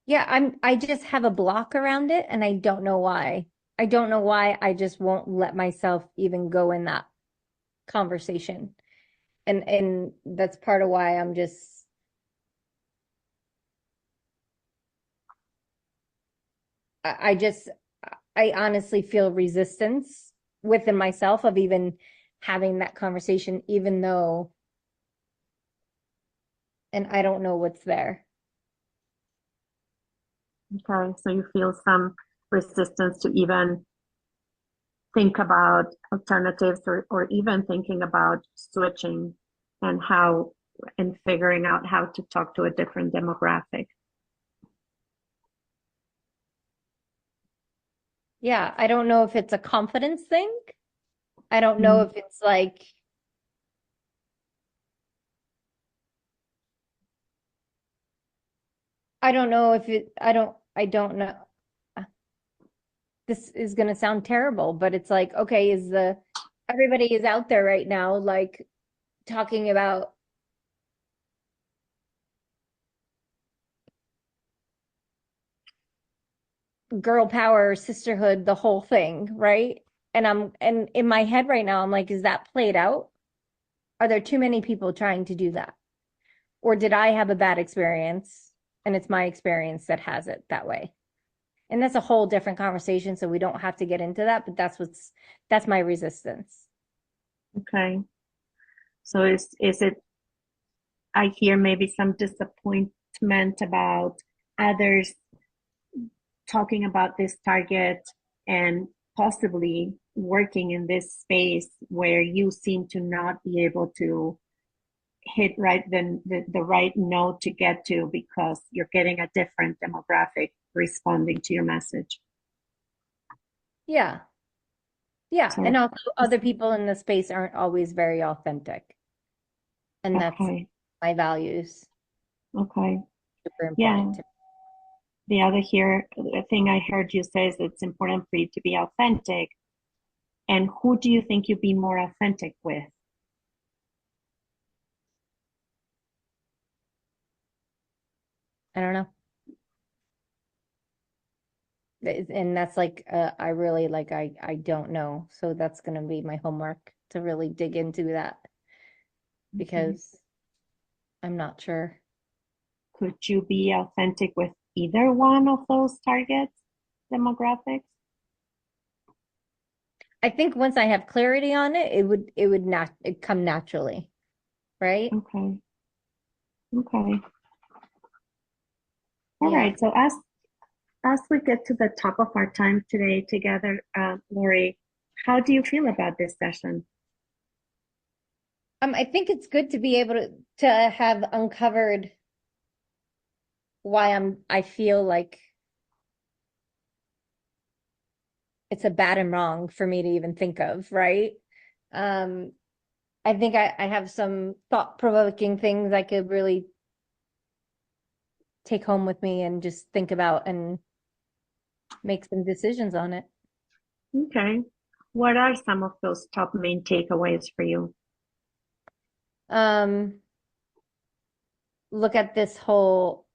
Yeah, I just have a block around it and I don't know why. I don't know why I just won't let myself even go in that conversation. And that's part of why I'm just I honestly feel resistance within myself of even having that conversation, even though, and I don't know what's there. Okay, so you feel some resistance to even think about alternatives or even thinking about switching and how and figuring out how to talk to a different demographic. Yeah, I don't know if it's a confidence thing. I don't know if it's like, I don't know if it, I don't know. This is going to sound terrible, but it's like, okay, everybody is out there right now, like talking about girl power, sisterhood, the whole thing, right? And in my head right now, I'm like, is that played out? Are there too many people trying to do that? Or did I have a bad experience and it's my experience that has it that way? And that's a whole different conversation, so we don't have to get into that, but that's my resistance. Okay. So is it, I hear maybe some disappointment about others talking about this target and possibly working in this space where you seem to not be able to hit the right note to get to because you're getting a different demographic responding to your message. Yeah. Yeah. So, And also other people in the space aren't always very authentic. And that's okay, my values. okay. Super Yeah. important to me. The thing I heard you say is it's important for you to be authentic. And who do you think you'd be more authentic with? I don't know. And that's like I really like I don't know. So that's gonna be my homework to really dig into that because I'm not sure. Could you be authentic with either one of those targets, demographics? I think once I have clarity on it, it would not it come naturally, right? Okay. Okay. All Yeah. right. So as we get to the top of our time today together, Lori, how do you feel about this session? I think it's good to be able to have uncovered why I feel like it's a bad and wrong for me to even think of, right? I think I have some thought-provoking things I could really take home with me and just think about and make some decisions on it. Okay. What are some of those top main takeaways for you? Look at this whole,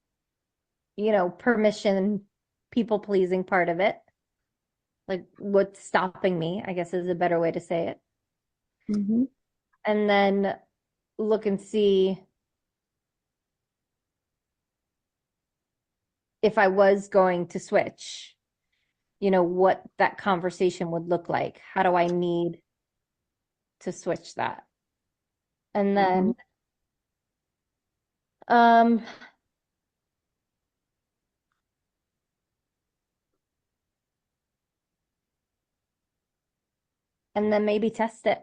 permission, people pleasing part of it. Like what's stopping me, I guess is a better way to say it. Mm-hmm. And then look and see if I was going to switch, what that conversation would look like. How do I need to switch that? And then and then maybe test it.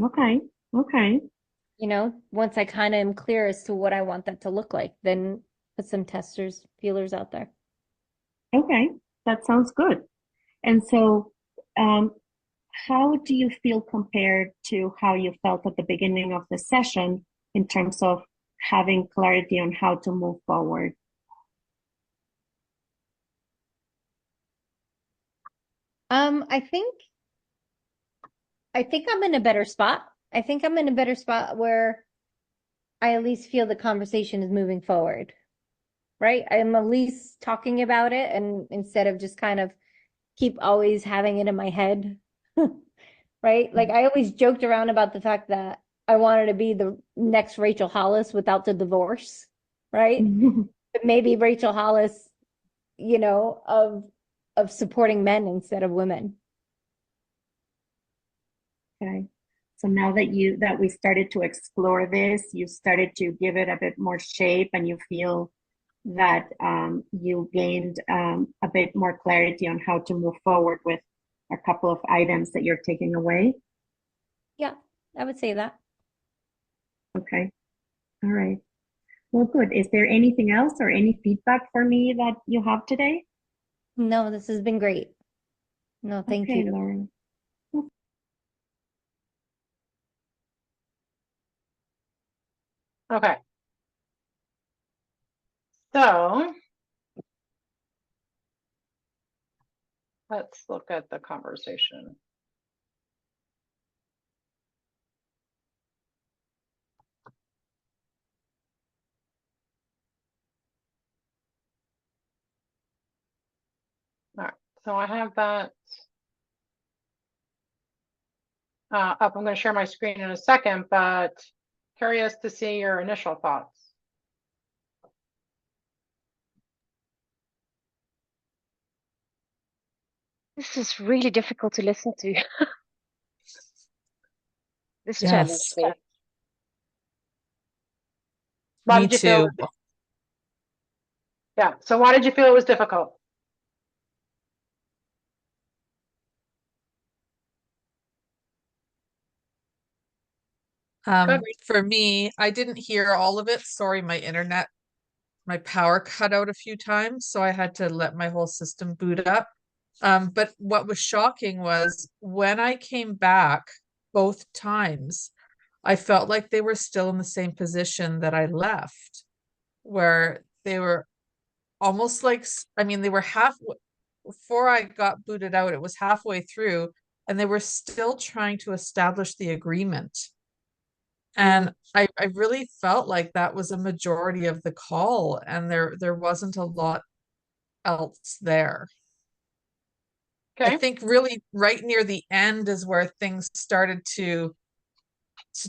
Okay. Okay. Once I kind of am clear as to what I want that to look like, then put some feelers out there. Okay. That sounds good. And so, how do you feel compared to how you felt at the beginning of the session in terms of having clarity on how to move forward? I think I'm in a better spot. I think I'm in a better spot where I at least feel the conversation is moving forward, right? I'm at least talking about it and instead of just kind of keep always having it in my head, right? Like I always joked around about the fact that I wanted to be the next Rachel Hollis without the divorce, right? But maybe Rachel Hollis, of supporting men instead of women. Okay. So now that we started to explore this, you started to give it a bit more shape, and you feel that you gained a bit more clarity on how to move forward with a couple of items that you're taking away. Yeah, I would say that. Okay. All right. Well, good. Is there anything else or any feedback for me that you have today? No, this has been great. No, thank Okay, you. Lauren. Okay. So let's look at the conversation. All right, so I have that up. I'm going to share my screen in a second, but curious to see your initial thoughts. This is really difficult to listen to. This Yes. challenged me. Why Me did you feel? too. Yeah. So why did you feel it was difficult? Good. For me, I didn't hear all of it. Sorry, my power cut out a few times, so I had to let my whole system boot up. But what was shocking was when I came back both times, I felt like they were still in the same position that I left, where they were almost like, I mean, they were before I got booted out, it was halfway through, and they were still trying to establish the agreement. And I really felt like that was a majority of the call, and there wasn't a lot else there. I Okay. think really right near the end is where things started to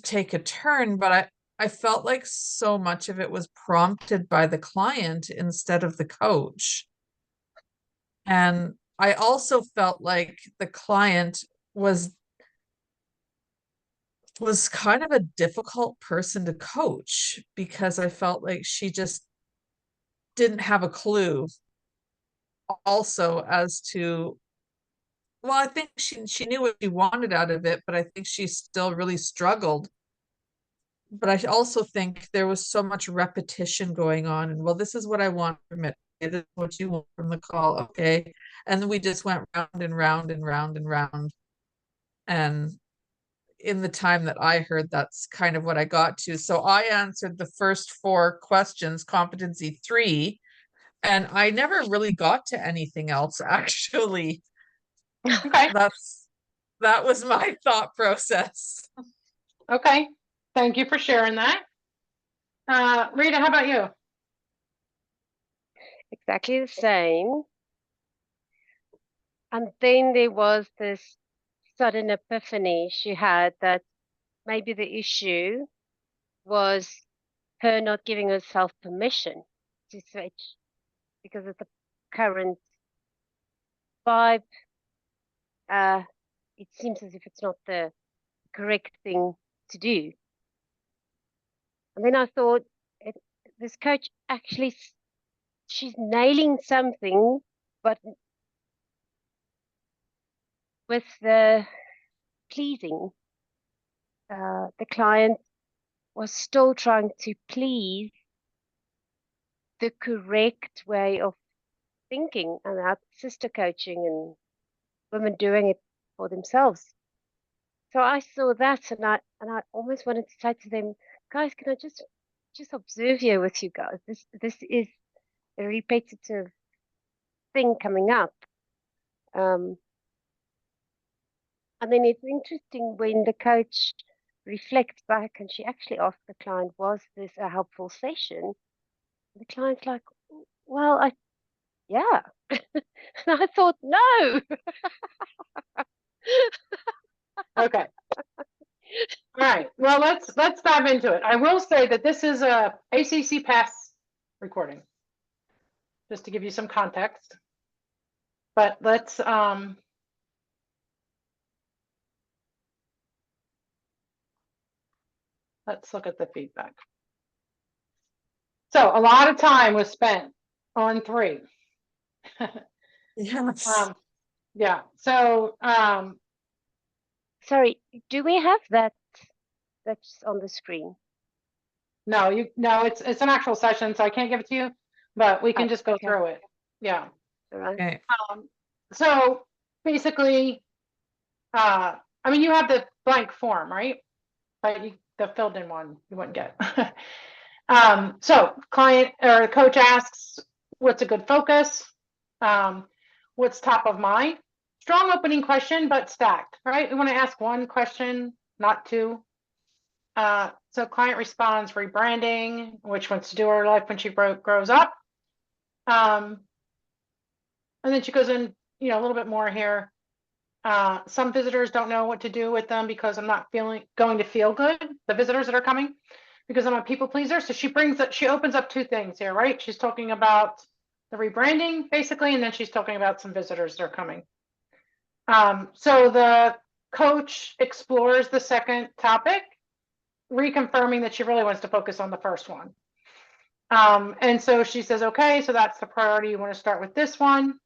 take a turn, but I felt like so much of it was prompted by the client instead of the coach. And I also felt like the client was kind of a difficult person to coach, because I felt like she just didn't have a clue also as to, well, I think she knew what she wanted out of it, but I think she still really struggled. But I also think there was so much repetition going on, and well, this is what I want from it. This is what you want from the call, okay? And then we just went round and round and round and round. And in the time that I heard, that's kind of what I got to. So I answered the first 4 questions, competency 3, and I never really got to anything else, actually. Okay. That was my thought process. Okay. Thank you for sharing that. Rita, how about you? Exactly the same. And then there was this sudden epiphany she had that maybe the issue was her not giving herself permission to switch because of the current vibe. It seems as if it's not the correct thing to do. And then I thought, this coach actually, she's nailing something, but with the pleasing, the client was still trying to please the correct way of thinking, and that's sister coaching and women doing it for themselves. So I saw that, and I almost wanted to say to them, guys, can I just observe here with you guys? This is a repetitive thing coming up. And then it's interesting when the coach reflects back and she actually asked the client, was this a helpful session? The client's like, well, yeah. And I thought, no. Okay. All right. Well, let's dive into it. I will say that this is a ACC Pass recording, just to give you some context. But let's let's look at the feedback. So a lot of time was spent on 3. Yes. Yeah, so, Sorry, do we have that that's on the screen? no, it's an actual session, so I can't give it to you, but we can Oh, just go okay. through it. Yeah. All right. Okay. So basically, I mean, you have the blank form, right? But the filled in one you wouldn't get. So client or coach asks, what's a good focus? What's top of mind? Strong opening question, but stacked, right? We want to ask one question, not 2. So client responds, rebranding, which wants to do her life when she grows up. And then she goes in, a little bit more here. Some visitors don't know what to do with them because I'm not going to feel good, the visitors that are coming, because I'm a people pleaser. So she opens up 2 things here, right? She's talking about the rebranding basically, and then she's talking about some visitors that are coming. So the coach explores the second topic, reconfirming that she really wants to focus on the first one. And so she says, okay, so that's the priority. You want to start with this one.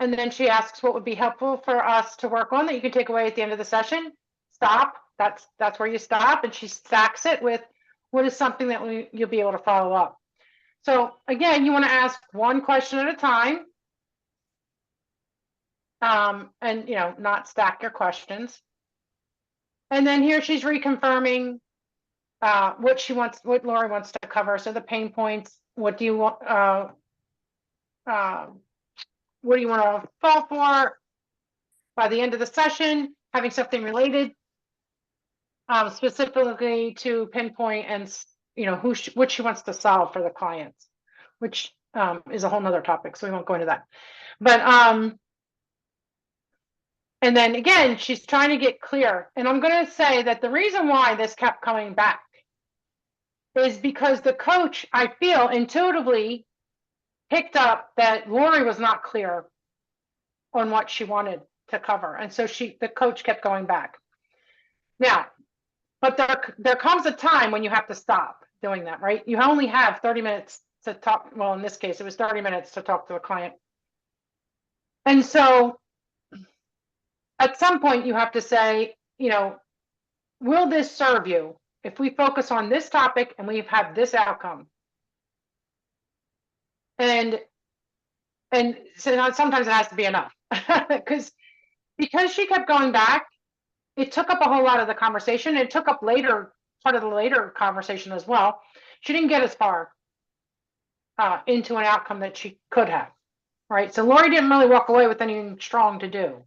And then she asks what would be helpful for us to work on that you can take away at the end of the session. Stop. That's where you stop. And she stacks it with what is something that you'll be able to follow up. So again, you want to ask one question at a time. And not stack your questions. And then here she's reconfirming what Lori wants to cover. So the pain points, what do you want to fall for by the end of the session, having something related specifically to pinpoint and what she wants to solve for the clients, which is a whole nother topic, so we won't go into that. But and then again, she's trying to get clear, and I'm going to say that the reason why this kept coming back is because the coach, I feel, intuitively picked up that Lori was not clear on what she wanted to cover, and so the coach kept going back. Now, but there comes a time when you have to stop doing that, right? You only have 30 minutes to talk. Well, in this case, it was 30 minutes to talk to a client. And so at some point you have to say, will this serve you if we focus on this topic and we've had this outcome? And so sometimes it has to be enough because she kept going back, it took up a whole lot of the conversation. It took up part of the later conversation as well. She didn't get as far into an outcome that she could have, right? So Lori didn't really walk away with anything strong to do.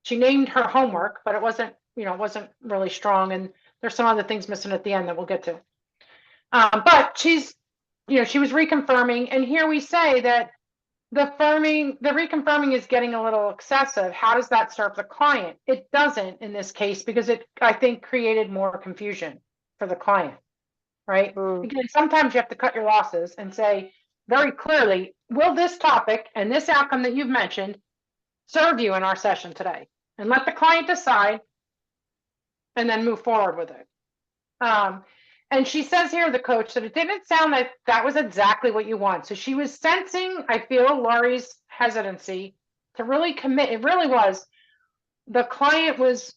She named her homework, but it wasn't really strong. And there's some other things missing at the end that we'll get to. But she was reconfirming. And here we say that the reconfirming is getting a little excessive. How does that serve the client? It doesn't in this case, because it, I think, created more confusion for the client, right? Again, sometimes you have to cut your losses and say very clearly, will this topic and this outcome that you've mentioned serve you in our session today? And let the client decide and then move forward with it. And she says here, the coach, that it didn't sound like that was exactly what you want. So she was sensing, I feel, Lori's hesitancy to really commit. It really was. The client was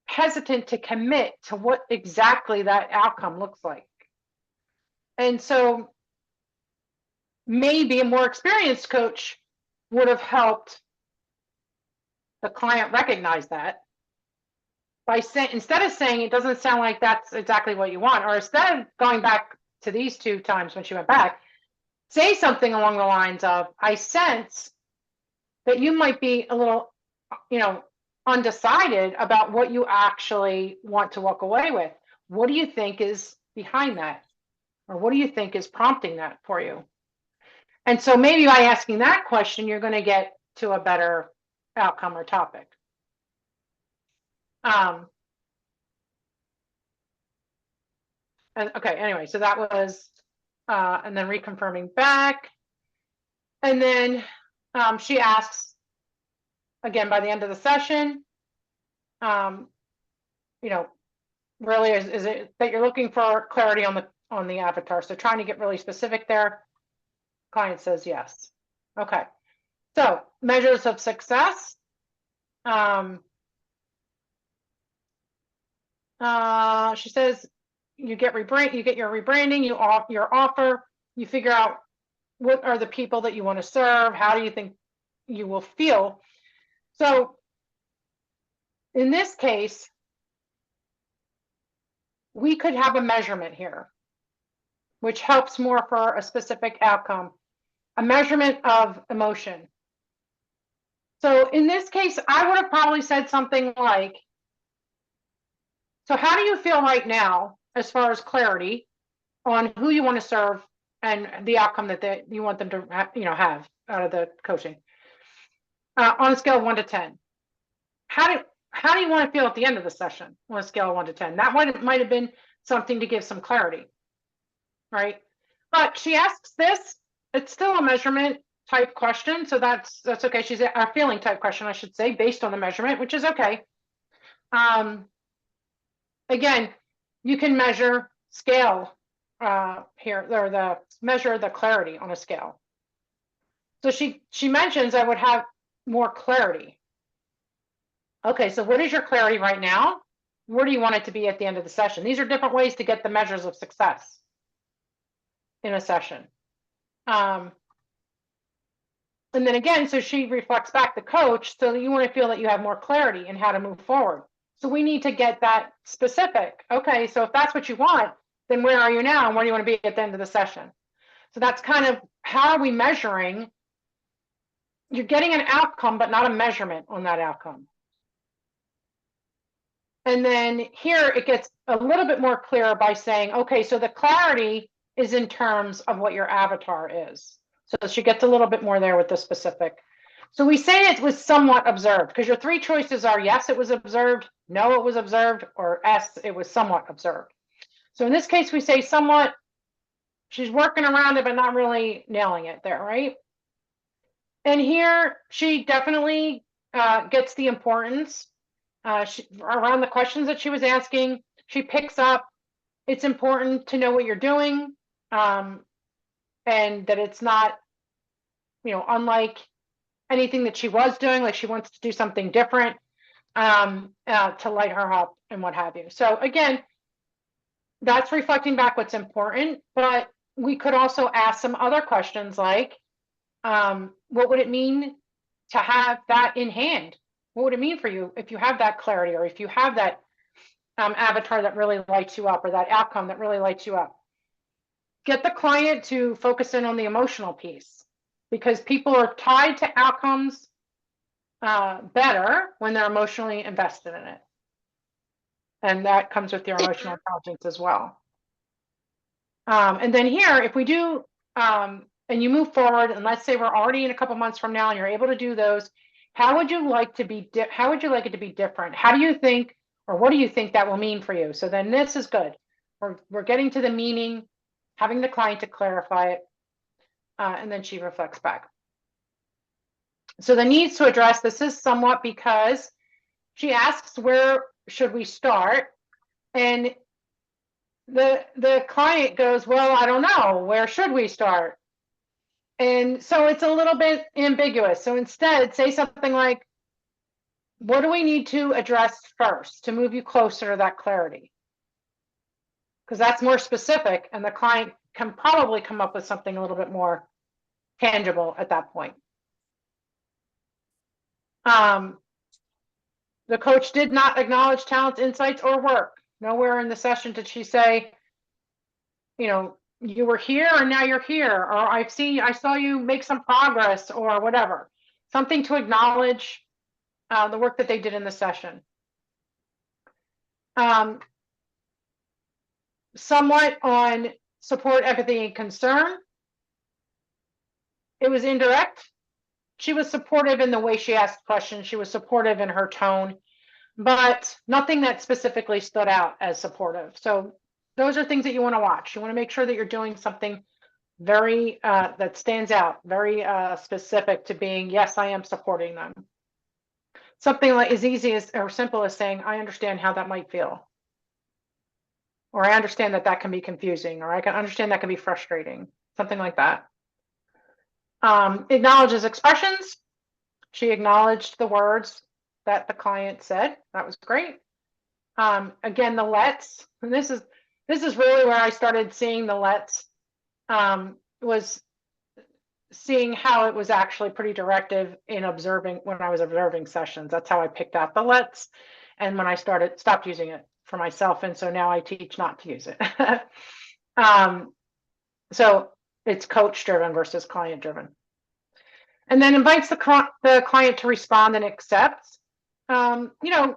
hesitant to commit to what exactly that outcome looks like. And so maybe a more experienced coach would have helped the client recognize that by saying, instead of saying it doesn't sound like that's exactly what you want, or instead of going back to these 2 times when she went back, say something along the lines of, I sense that you might be a little, undecided about what you actually want to walk away with. What do you think is behind that? Or what do you think is prompting that for you? And so maybe by asking that question, you're going to get to a better outcome or topic. And okay, anyway, so that was, and then reconfirming back. And then she asks, again, by the end of the session, really is it that you're looking for clarity on the avatar? So trying to get really specific there. Client says yes. Okay. So measures of success. She says you get your rebranding, your offer, you figure out what are the people that you want to serve, how do you think you will feel. So in this case, we could have a measurement here, which helps more for a specific outcome, a measurement of emotion. So in this case, I would have probably said something like, so how do you feel right now as far as clarity on who you want to serve and the outcome that you want them to have out of the coaching on a scale of 1 to 10? How do you want to feel at the end of the session on a scale of 1 to 10? That might have been something to give some clarity, right? But she asks this, it's still a measurement type question, so that's okay. She's a feeling type question, I should say, based on the measurement, which is okay. Again, you can measure scale here, or measure the clarity on a scale. So she mentions I would have more clarity. Okay, so what is your clarity right now? Where do you want it to be at the end of the session? These are different ways to get the measures of success in a session. And then again, so she reflects back the coach, so that you want to feel that you have more clarity in how to move forward. So we need to get that specific. Okay, so if that's what you want, then where are you now and where do you want to be at the end of the session? So that's kind of how are we measuring? You're getting an outcome, but not a measurement on that outcome. And then here it gets a little bit more clear by saying, okay, so the clarity is in terms of what your avatar is. So she gets a little bit more there with the specific. So we say it was somewhat observed because your three choices are yes, it was observed, no, it was observed, or S, it was somewhat observed. So in this case, we say somewhat, she's working around it, but not really nailing it there, right? And here she definitely gets the importance around the questions that she was asking. She picks up, it's important to know what you're doing, and that it's not, unlike anything that she was doing, like she wants to do something different to light her up and what have you. So again, that's reflecting back what's important, but we could also ask some other questions like, what would it mean to have that in hand? What would it mean for you if you have that clarity, or if you have that avatar that really lights you up, or that outcome that really lights you up? Get the client to focus in on the emotional piece, because people are tied to outcomes better when they're emotionally invested in it. And that comes with your emotional intelligence as well. And then here, if we do, and you move forward, and let's say we're already in a couple months from now and you're able to do those, how would you like it to be different? How do you think, or what do you think that will mean for you? So then this is good. We're getting to the meaning, having the client to clarify it, and then she reflects back. So the needs to address this is somewhat, because she asks, where should we start? And the client goes, well, I don't know, where should we start? And so it's a little bit ambiguous. So instead, say something like, what do we need to address first to move you closer to that clarity? Because that's more specific, and the client can probably come up with something a little bit more tangible at that point. The coach did not acknowledge talents, insights, or work. Nowhere in the session did she say, you were here and now you're here, or I saw you make some progress, or whatever. Something to acknowledge the work that they did in the session. Somewhat on support, empathy, and concern. It was indirect. She was supportive in the way she asked questions. She was supportive in her tone, but nothing that specifically stood out as supportive. So those are things that you want to watch. You want to make sure that you're doing something very that stands out, very specific to being, yes, I am supporting them. Something like as easy as or simple as saying, I understand how that might feel. or I understand that that can be confusing, or I can understand that can be frustrating, something like that. Acknowledges expressions. She acknowledged the words that the client said. That was great. Again, the let's, and this is really where I started seeing the let's, was seeing how it was actually pretty directive in observing when I was observing sessions. That's how I picked out the let's. And when I stopped using it for myself. And so now I teach not to use it. So it's coach driven versus client driven. And then invites the client to respond and accept. You know,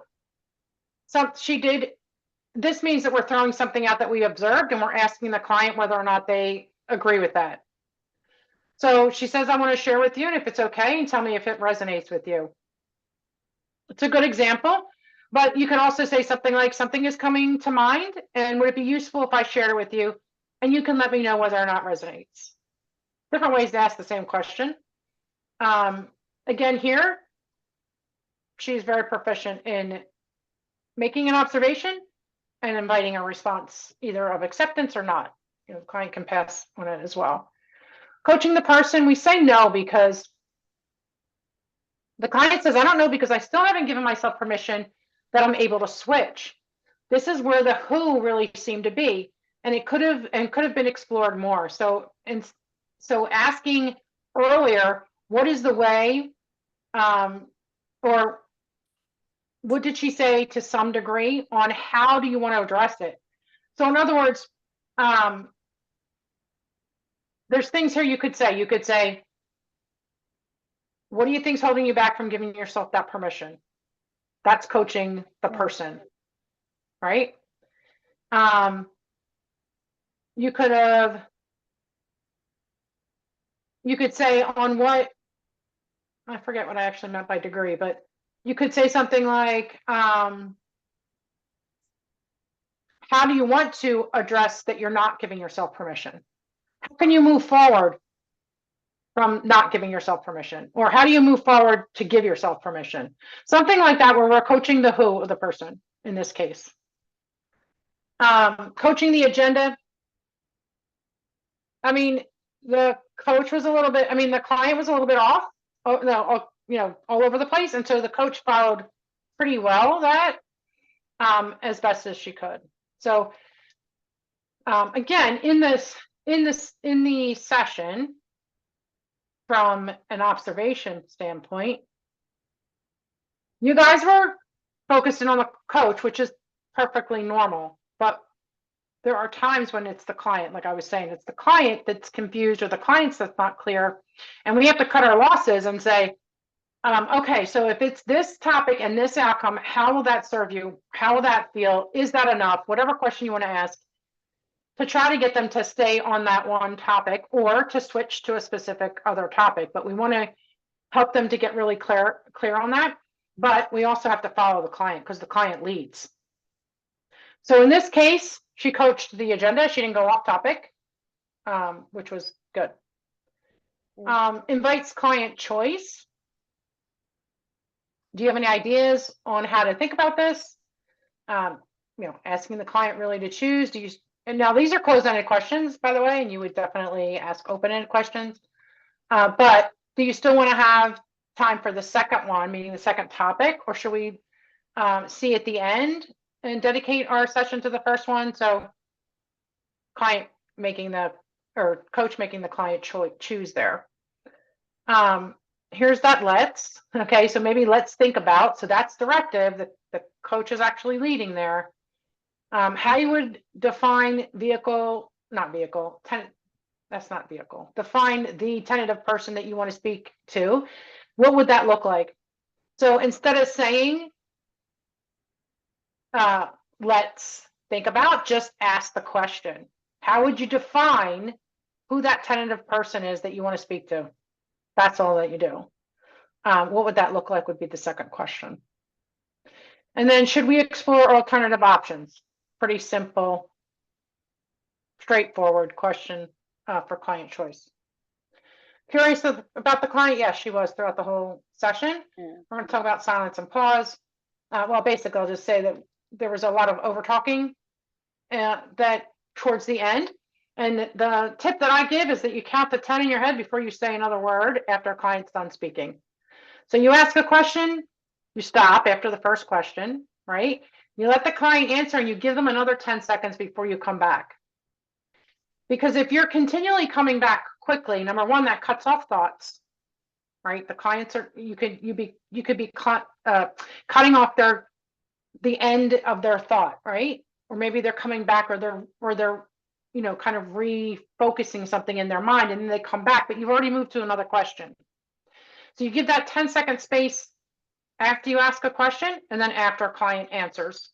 this means that we're throwing something out that we observed and we're asking the client whether or not they agree with that. So she says, I want to share with you, and if it's okay, and tell me if it resonates with you. It's a good example, but you can also say something like, something is coming to mind, and would it be useful if I shared it with you? And you can let me know whether or not it resonates. Different ways to ask the same question. Again, here, she's very proficient in making an observation and inviting a response, either of acceptance or not. You know, the client can pass on it as well. Coaching the person, we say no because the client says, I don't know because I still haven't given myself permission that I'm able to switch. This is where the who really seemed to be, and it could have been explored more. So asking earlier, what is the way, or what did she say to some degree on how do you want to address it? So in other words, there's things here you could say, what do you think's holding you back from giving yourself that permission? That's coaching the person, right? You could say on what, I forget what I actually meant by degree, but you could say something like, how do you want to address that you're not giving yourself permission? How can you move forward from not giving yourself permission? Or how do you move forward to give yourself permission? Something like that, where we're coaching the who of the person in this case. Coaching the agenda. I mean, the coach was a little bit, the client was a little bit off, all over the place. And so the coach followed pretty well that, as best as she could. So again, in the session, from an observation standpoint, you guys were focusing on the coach, which is perfectly normal, but there are times when it's the client, like I was saying, it's the client that's confused or the client's that's not clear. And we have to cut our losses and say, okay, so if it's this topic and this outcome, how will that serve you? How will that feel? Is that enough? Whatever question you want to ask, to try to get them to stay on that one topic or to switch to a specific other topic. But we want to help them to get really clear on that. But we also have to follow the client because the client leads. So in this case, she coached the agenda. She didn't go off topic, which was good. Invites client choice. Do you have any ideas on how to think about this? Asking the client really to choose. And now these are closed-ended questions, by the way, and you would definitely ask open-ended questions. But do you still want to have time for the second one, meaning the second topic, or should we see at the end and dedicate our session to the first one? So coach making the client choose there. Here's that let's, okay, so maybe let's think about, so that's directive, the coach is actually leading there. How you would define define the tentative person that you want to speak to. What would that look like? So instead of saying, let's think about, just ask the question. How would you define who that tentative person is that you want to speak to? That's all that you do. What would that look like would be the second question. And then should we explore alternative options? Pretty simple, straightforward question for client choice. Curious about the client? Yes, she was throughout the whole session. We're going to talk about silence and pause. Well, basically, I'll just say that there was a lot of over talking that towards the end. And the tip that I give is that you count to 10 in your head before you say another word after a client's done speaking. So you ask a question, you stop after the first question, right? You let the client answer and you give them another 10 seconds before you come back. Because if you're continually coming back quickly, number one, that cuts off thoughts, right? The clients are, you could be cutting off the end of their thought, right? Or maybe they're coming back, or they're kind of refocusing something in their mind, and then they come back, but you've already moved to another question. So you give that 10-second space after you ask a question, and then after a client answers.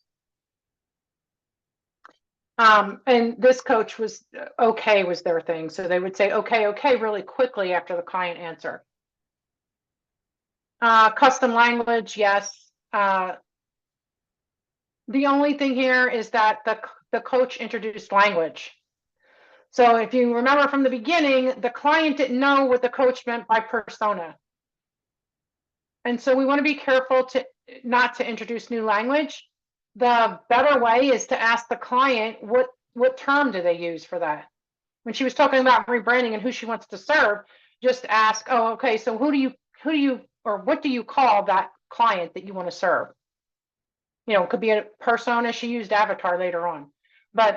And this coach was okay, was their thing. So they would say, okay, really quickly after the client answer. Custom language, yes. The only thing here is that the coach introduced language. So if you remember from the beginning, the client didn't know what the coach meant by persona. And so we want to be careful not to introduce new language. The better way is to ask the client what term do they use for that. When she was talking about rebranding and who she wants to serve, just ask, oh, okay, so who do you or what do you call that client that you want to serve? It could be a persona. She used avatar later on, but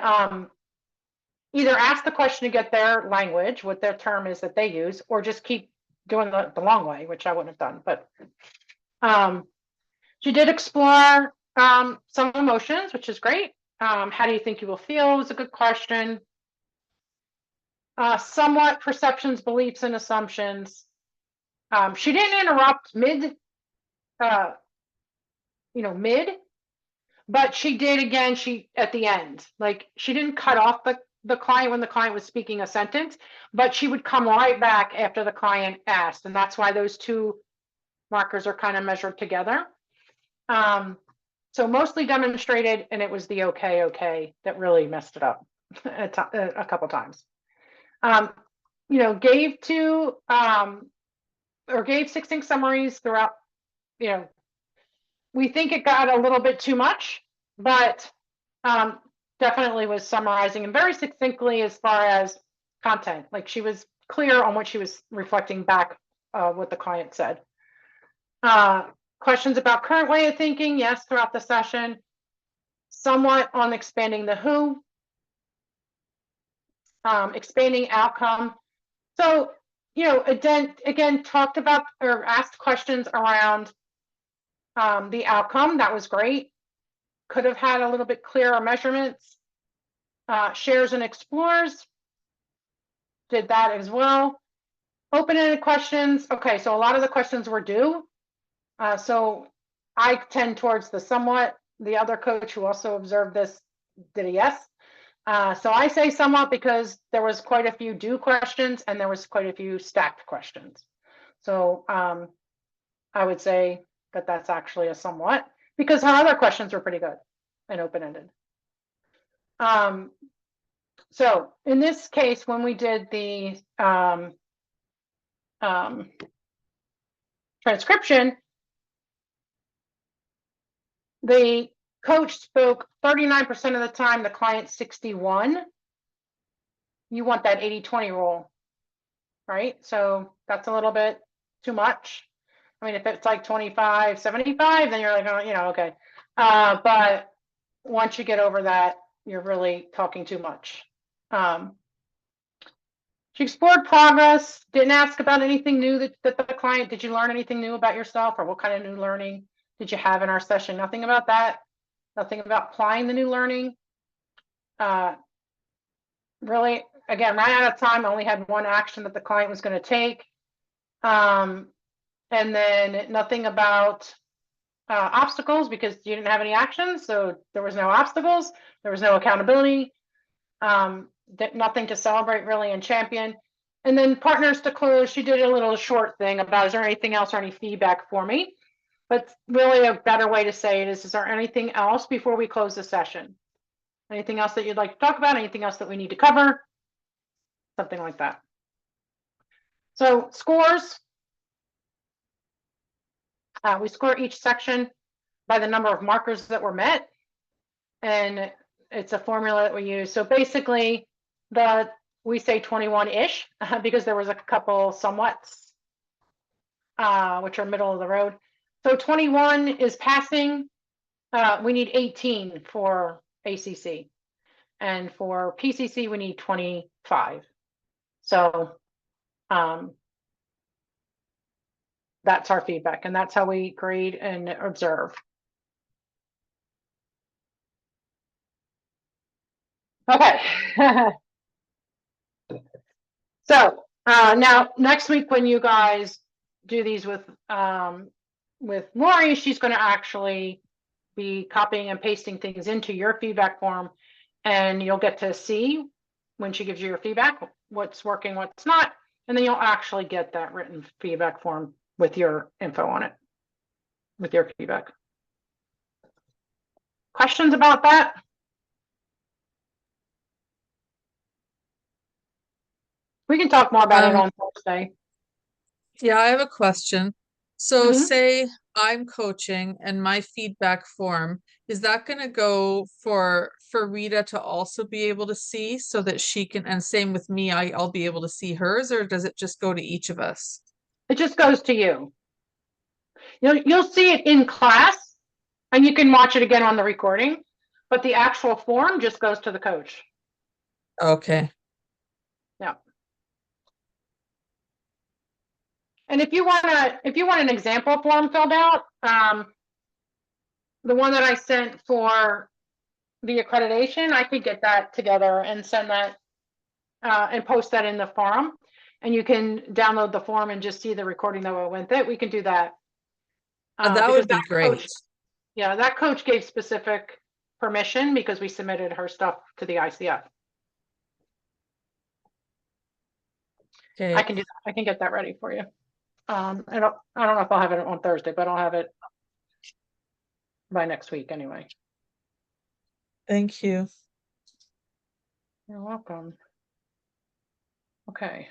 either ask the question to get their language, what their term is that they use, or just keep doing the long way, which I wouldn't have done. But she did explore some emotions, which is great. How do you think you will feel was a good question. Somewhat perceptions, beliefs, and assumptions. She didn't interrupt mid, but she did again. At the end, like she didn't cut off the client when the client was speaking a sentence, but she would come right back after the client asked, and that's why those two markers are kind of measured together. So mostly demonstrated, and it was the okay that really messed it up a couple times. Gave succinct summaries throughout. We think it got a little bit too much, but definitely was summarizing and very succinctly as far as content. Like she was clear on what she was reflecting back, what the client said. Questions about current way of thinking, yes, throughout the session. Somewhat on expanding the who, expanding outcome. So, again, talked about or asked questions around the outcome. That was great. Could have had a little bit clearer measurements. Shares and explores. Did that as well. Open-ended questions. Okay, so a lot of the questions were due. So I tend towards the somewhat. The other coach who also observed this did a yes. So I say somewhat because there was quite a few due questions and there was quite a few stacked questions. So I would say that that's actually a somewhat, because her other questions were pretty good and open-ended. So in this case, when we did the transcription, the coach spoke 39% of the time, the client 61. You want that 80-20 rule, right? So that's a little bit too much. I mean, if it's like 25-75, then you're like, oh, okay. But once you get over that, you're really talking too much. She explored progress, didn't ask about anything new that the client, did you learn anything new about yourself, or what kind of new learning did you have in our session? Nothing about that. Nothing about applying the new learning. Really, again, ran out of time. Only had one action that the client was going to take. And then nothing about obstacles, because you didn't have any actions. So there was no obstacles. There was no accountability. Nothing to celebrate really and champion. And then partners to close, she did a little short thing about, is there anything else or any feedback for me? But really a better way to say it is there anything else before we close the session? Anything else that you'd like to talk about? Anything else that we need to cover? Something like that. So scores. We score each section by the number of markers that were met. And it's a formula that we use. So basically, we say 21-ish because there was a couple somewhats, which are middle of the road. So 21 is passing. We need 18 for ACC, and for PCC we need 25. So that's our feedback, and that's how we grade and observe. Okay. So now next week, when you guys do these with Lori, she's going to actually be copying and pasting things into your feedback form, and you'll get to see when she gives you your feedback what's working, what's not, and then you'll actually get that written feedback form with your info on it, with your feedback. Questions about that? We can talk more about it on Thursday. Yeah, I have a question. So Mhm. say I'm coaching and my feedback form, is that going to go for Rita to also be able to see so that she can, and same with me, I'll be able to see hers, or does it just go to each of us? It just goes to you. You'll see it in class, and you can watch it again on the recording, but the actual form just goes to the coach. Okay. Yeah. And if you want an example form filled out, the one that I sent for the accreditation, I could get that together and send that and post that in the forum, and you can download the form and just see the recording that went with it. We can do that. That would be great. Yeah, that coach gave specific permission because we submitted her stuff to the ICF. Okay. I can do that. I can get that ready for you. I don't know if I'll have it on Thursday, but I'll have it by next week anyway. Thank you. You're welcome. Okay.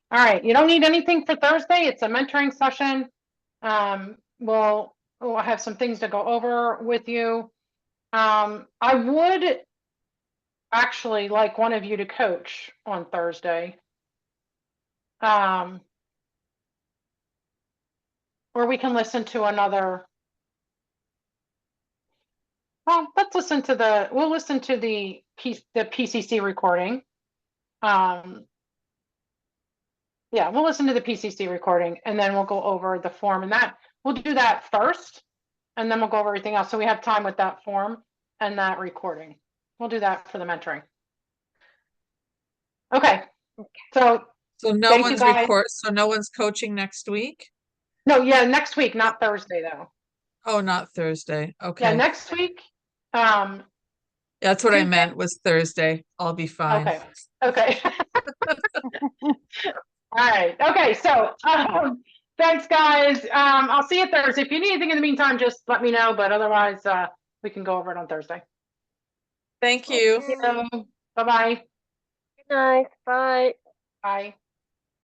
All right. You don't need anything for Thursday. It's a mentoring session. We'll have some things to go over with you. I would actually like one of you to coach on Thursday. Or we can listen to another. Well, let's listen to we'll listen to the PCC recording. Yeah, we'll listen to the PCC recording, and then we'll go over the form, and that we'll do that first, and then we'll go over everything else. So we have time with that form and that recording. We'll do that for the mentoring. Okay. So no one's so no one's coaching next week? No, yeah, next week, not Thursday though. Oh, not Thursday. Okay. Yeah, next week. That's what Tuesday? I meant was Thursday. I'll be fine. Okay. All right. Okay. So thanks, guys. I'll see you Thursday. If you need anything in the meantime, just let me know. But otherwise, we can go over it on Thursday. Thank you. Bye-bye. Good night. Bye. Bye.